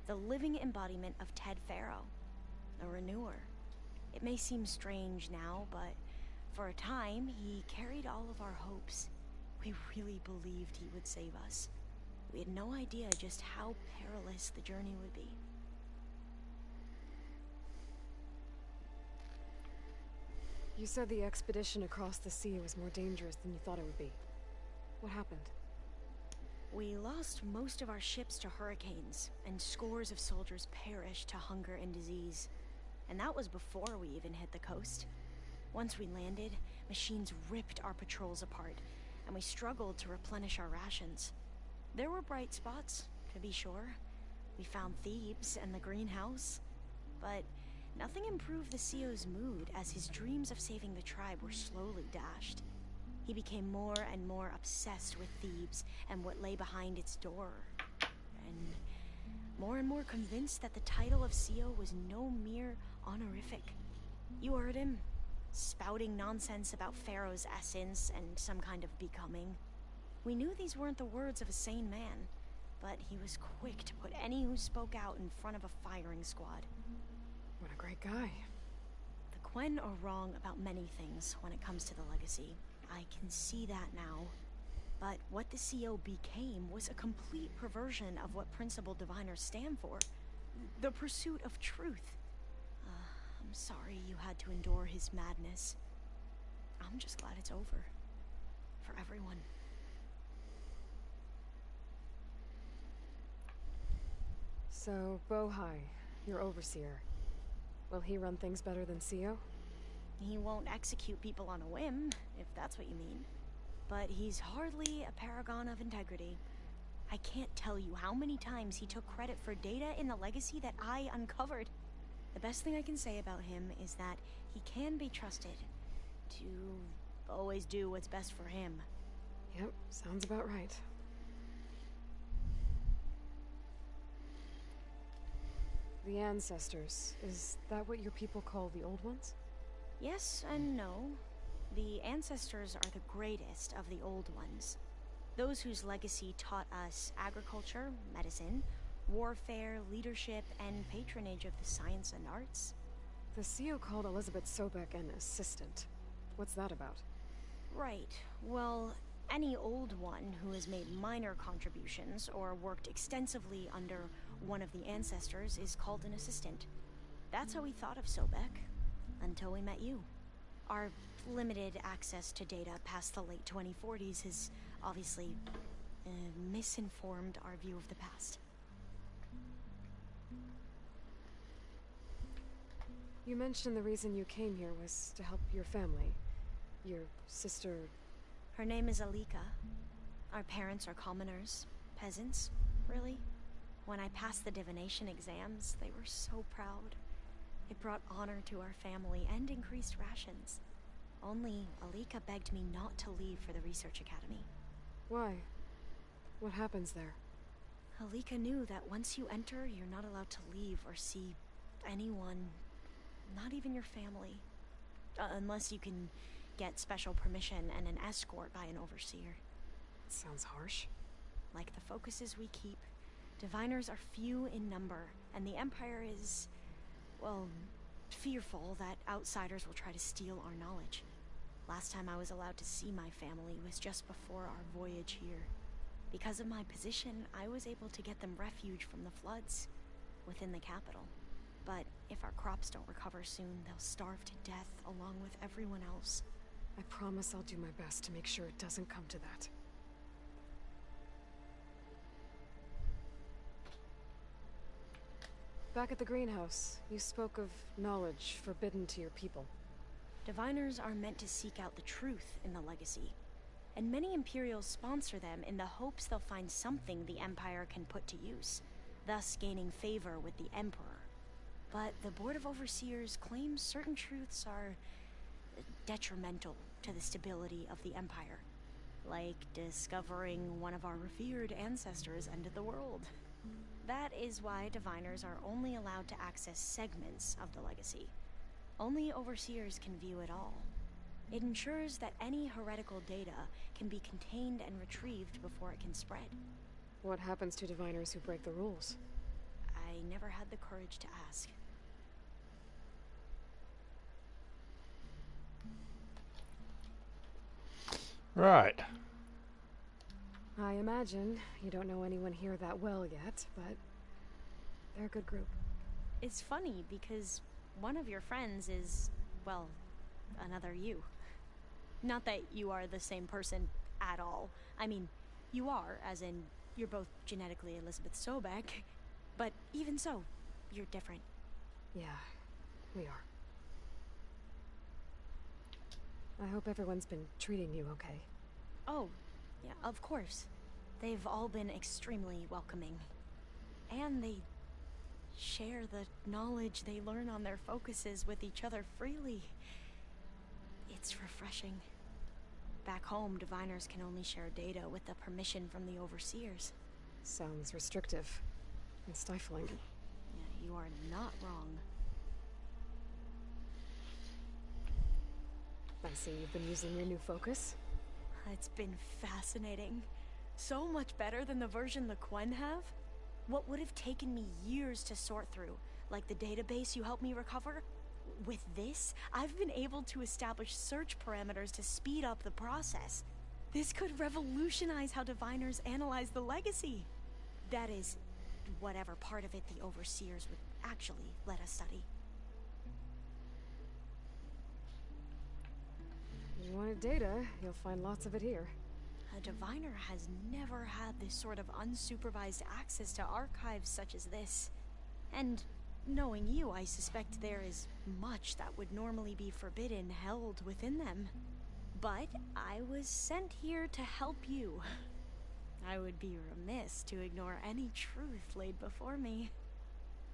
Speaker 6: The living embodiment of Ted Farro, a renewer. It may seem strange now, but for a time, he carried all of our hopes. We really believed he would save us. We had no idea just how perilous the journey would be.
Speaker 2: You said the expedition across the sea was more dangerous than you thought it would be. What happened?
Speaker 6: We lost most of our ships to hurricanes, and scores of soldiers perished to hunger and disease. And that was before we even hit the coast. Once we landed, machines ripped our patrols apart, and we struggled to replenish our rations. There were bright spots, to be sure. We found Thebes and the greenhouse, but nothing improved the CO's mood as his dreams of saving the tribe were slowly dashed. He became more and more obsessed with Thebes and what lay behind its door. and more convinced that the title of CEO was no mere honorific. You heard him, spouting nonsense about Farro's essence and some kind of becoming. We knew these weren't the words of a sane man, but he was quick to put any who spoke out in front of a firing squad.
Speaker 2: What a great guy.
Speaker 6: The Glen are wrong about many things when it comes to the legacy. I can see that now. But what the CO became was a complete perversion of what principled diviners stand for. The pursuit of truth. I'm sorry you had to endure his madness. I'm just glad it's over. For everyone.
Speaker 2: So, Bohai, your overseer. Will he run things better than CO?
Speaker 6: He won't execute people on a whim, if that's what you mean. But he's hardly a paragon of integrity. I can't tell you how many times he took credit for data in the legacy that I uncovered. The best thing I can say about him is that he can be trusted to always do what's best for him.
Speaker 2: Yep, sounds about right. The ancestors, is that what your people call the old ones?
Speaker 6: Yes and no. The ancestors are the greatest of the old ones. Those whose legacy taught us agriculture, medicine, warfare, leadership, and patronage of the science and arts.
Speaker 2: The CO called Elizabeth Sobek an assistant. What's that about?
Speaker 6: Right. Well, any old one who has made minor contributions or worked extensively under one of the ancestors is called an assistant. That's how we thought of Sobek, until we met you. Our limited access to data past the late 2040s has obviously misinformed our view of the past.
Speaker 2: You mentioned the reason you came here was to help your family. Your sister...
Speaker 6: Her name is Alika. Our parents are commoners. Peasants, really. When I passed the divination exams, they were so proud. It brought honor to our family and increased rations. Only Alika begged me not to leave for the research academy.
Speaker 2: Why? What happens there?
Speaker 6: Alika knew that once you enter, you're not allowed to leave or see anyone, not even your family. Unless you can get special permission and an escort by an overseer.
Speaker 2: Sounds harsh.
Speaker 6: Like the focuses we keep, diviners are few in number, and the Empire is, well, fearful that outsiders will try to steal our knowledge. Last time I was allowed to see my family was just before our voyage here. Because of my position, I was able to get them refuge from the floods within the capital. But if our crops don't recover soon, they'll starve to death along with everyone else.
Speaker 2: I promise I'll do my best to make sure it doesn't come to that. Back at the greenhouse, you spoke of knowledge forbidden to your people.
Speaker 6: Diviners are meant to seek out the truth in the legacy, and many Imperials sponsor them in the hopes they'll find something the Empire can put to use, thus gaining favor with the Emperor. But the Board of Overseers claims certain truths are detrimental to the stability of the Empire, like discovering one of our revered ancestors ended the world. That is why diviners are only allowed to access segments of the legacy. Only overseers can view it all. It ensures that any heretical data can be contained and retrieved before it can spread.
Speaker 2: What happens to diviners who break the rules?
Speaker 6: I never had the courage to ask.
Speaker 1: Right.
Speaker 2: I imagine you don't know anyone here that well yet, but they're a good group.
Speaker 6: It's funny because one of your friends is, well, another you. Not that you are the same person at all. I mean, you are, as in, you're both genetically Elizabeth Sobek, but even so, you're different.
Speaker 2: Yeah, we are. I hope everyone's been treating you okay.
Speaker 6: Oh, yeah, of course. They've all been extremely welcoming. And they share the knowledge they learn on their focuses with each other freely. It's refreshing. Back home, diviners can only share data with the permission from the overseers.
Speaker 2: Sounds restrictive and stifling.
Speaker 6: Yeah, you are not wrong.
Speaker 2: I see you've been using your new focus.
Speaker 6: It's been fascinating. So much better than the version the Glen have. What would have taken me years to sort through, like the database you helped me recover, with this, I've been able to establish search parameters to speed up the process. This could revolutionize how diviners analyze the legacy. That is, whatever part of it the overseers would actually let us study.
Speaker 2: You wanted data, you'll find lots of it here.
Speaker 6: A diviner has never had this sort of unsupervised access to archives such as this. And knowing you, I suspect there is much that would normally be forbidden held within them. But I was sent here to help you. I would be remiss to ignore any truth laid before me.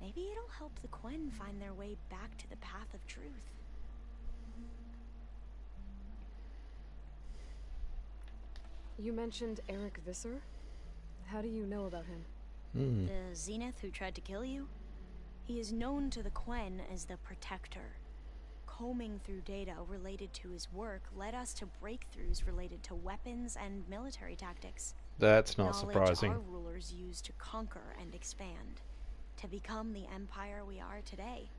Speaker 6: Maybe it'll help the Glen find their way back to the path of truth.
Speaker 2: You mentioned Eric Visser? How do you know about him?
Speaker 6: The Zenith who tried to kill you? He is known to the Glen as the Protector. Combing through data related to his work led us to breakthroughs related to weapons and military tactics.
Speaker 1: That's not
Speaker 6: Knowledge
Speaker 1: surprising.
Speaker 6: our rulers used to conquer and expand, to become the empire we are today.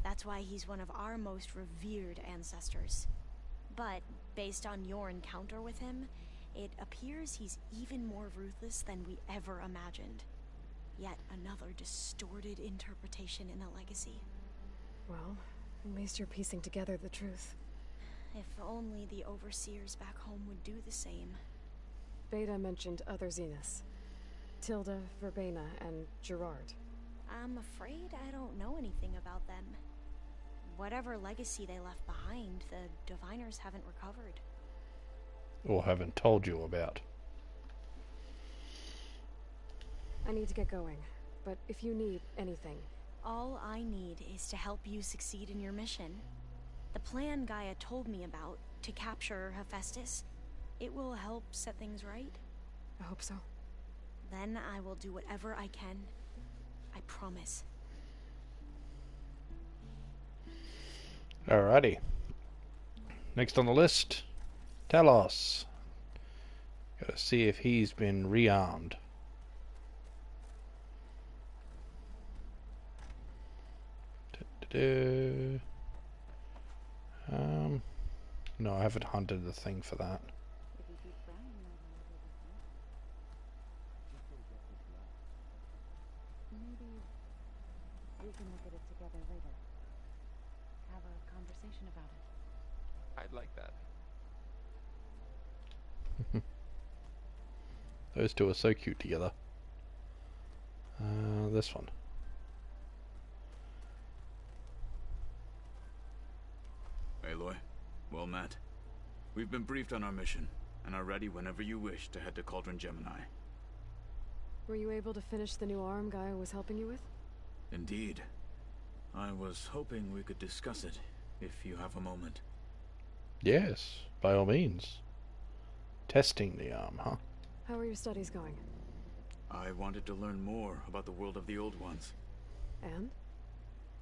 Speaker 6: That's why he's one of our most revered ancestors. But based on your encounter with him, it appears he's even more ruthless than we ever imagined. Yet another distorted interpretation in the legacy.
Speaker 2: Well, at least you're piecing together the truth.
Speaker 6: If only the overseers back home would do the same.
Speaker 2: Beta mentioned other Zeniths. Tilda, Verbena, and Gerard.
Speaker 6: I'm afraid I don't know anything about them. Whatever legacy they left behind, the diviners haven't recovered.
Speaker 1: Or haven't told you about.
Speaker 2: I need to get going, but if you need anything...
Speaker 6: All I need is to help you succeed in your mission. The plan Gaia told me about, to capture Hephaestus, it will help set things right.
Speaker 2: I hope so.
Speaker 6: Then I will do whatever I can. I promise.
Speaker 1: Alrighty. Next on the list, Talos. Gotta see if he's been rearmed. No, I haven't hunted the thing for that.
Speaker 18: Maybe we can look at it together later. Have a conversation about it.
Speaker 7: I'd like that.
Speaker 1: Those two are so cute together. This one.
Speaker 19: Aloy, well met. We've been briefed on our mission, and are ready whenever you wish to head to Cauldron Gemini.
Speaker 2: Were you able to finish the new arm Gaia was helping you with?
Speaker 19: Indeed. I was hoping we could discuss it, if you have a moment.
Speaker 1: Yes, by all means. Testing the arm, huh?
Speaker 2: How are your studies going?
Speaker 19: I wanted to learn more about the world of the Old Ones.
Speaker 2: And?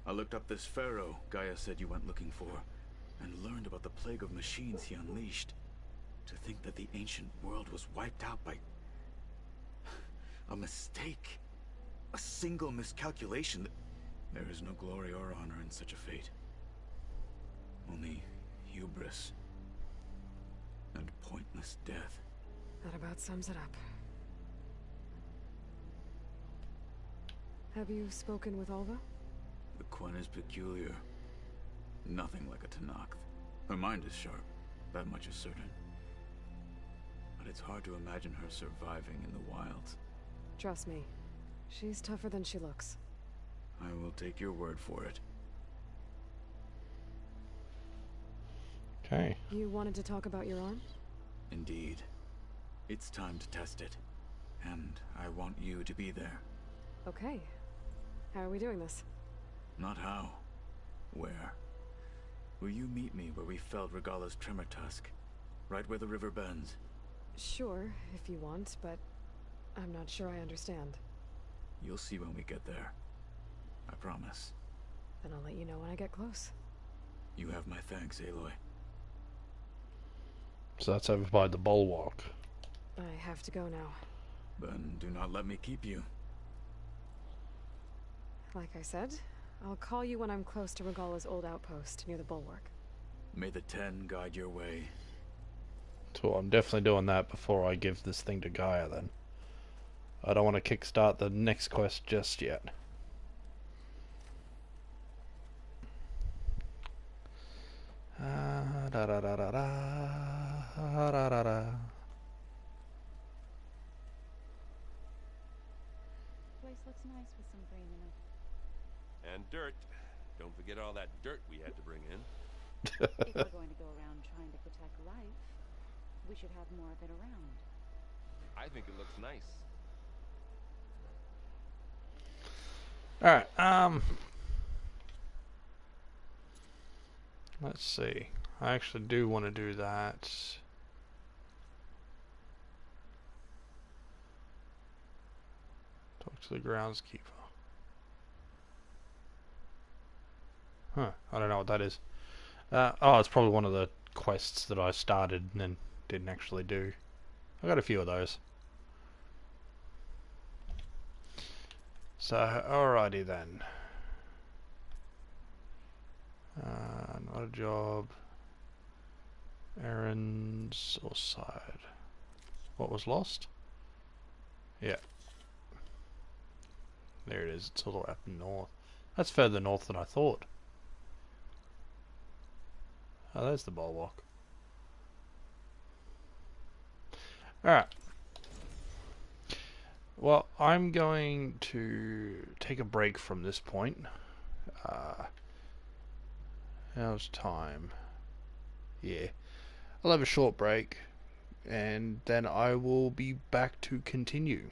Speaker 19: I looked up this Farro Gaia said you went looking for, and learned about the plague of machines he unleashed. To think that the ancient world was wiped out by... a mistake. A single miscalculation. There is no glory or honor in such a fate. Only hubris. And pointless death.
Speaker 2: That about sums it up. Have you spoken with Alva?
Speaker 19: The Glen is peculiar. Nothing like a Tenakth. Her mind is sharp, that much is certain. But it's hard to imagine her surviving in the wilds.
Speaker 2: Trust me, she's tougher than she looks.
Speaker 19: I will take your word for it.
Speaker 1: Okay.
Speaker 2: You wanted to talk about your arm?
Speaker 19: Indeed. It's time to test it. And I want you to be there.
Speaker 2: Okay. How are we doing this?
Speaker 19: Not how. Where? Will you meet me where we felled Regala's tremor tusk? Right where the river bends?
Speaker 2: Sure, if you want, but I'm not sure I understand.
Speaker 19: You'll see when we get there. I promise.
Speaker 2: Then I'll let you know when I get close.
Speaker 19: You have my thanks, Aloy.
Speaker 1: So that's over by the bulwark.
Speaker 2: I have to go now.
Speaker 19: Then do not let me keep you.
Speaker 2: Like I said, I'll call you when I'm close to Regala's old outpost near the bulwark.
Speaker 19: May the 10 guide your way.
Speaker 1: So I'm definitely doing that before I give this thing to Gaia then. I don't want to kickstart the next quest just yet. Da da da da da da da da.
Speaker 18: Place looks nice with some green in it.
Speaker 15: And dirt. Don't forget all that dirt we had to bring in.
Speaker 18: If we're going to go around trying to protect life, we should have more of it around.
Speaker 15: I think it looks nice.
Speaker 1: Alright, let's see. I actually do want to do that. Talk to the groundskeeper. Huh, I don't know what that is. Oh, it's probably one of the quests that I started and then didn't actually do. I got a few of those. So, alrighty then. Not a job. Errands or side. What was lost? Yeah. There it is. It's all the way up north. That's further north than I thought. Oh, there's the bulwark. Alright. Well, I'm going to take a break from this point. How's time? Yeah. I'll have a short break, and then I will be back to continue.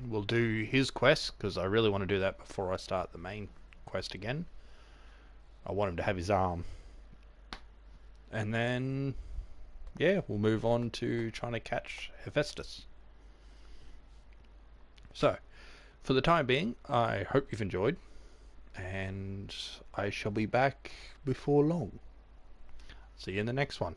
Speaker 1: We'll do his quest, because I really want to do that before I start the main quest again. I want him to have his arm. And then, yeah, we'll move on to trying to catch Hephaestus. So, for the time being, I hope you've enjoyed, and I shall be back before long. See you in the next one.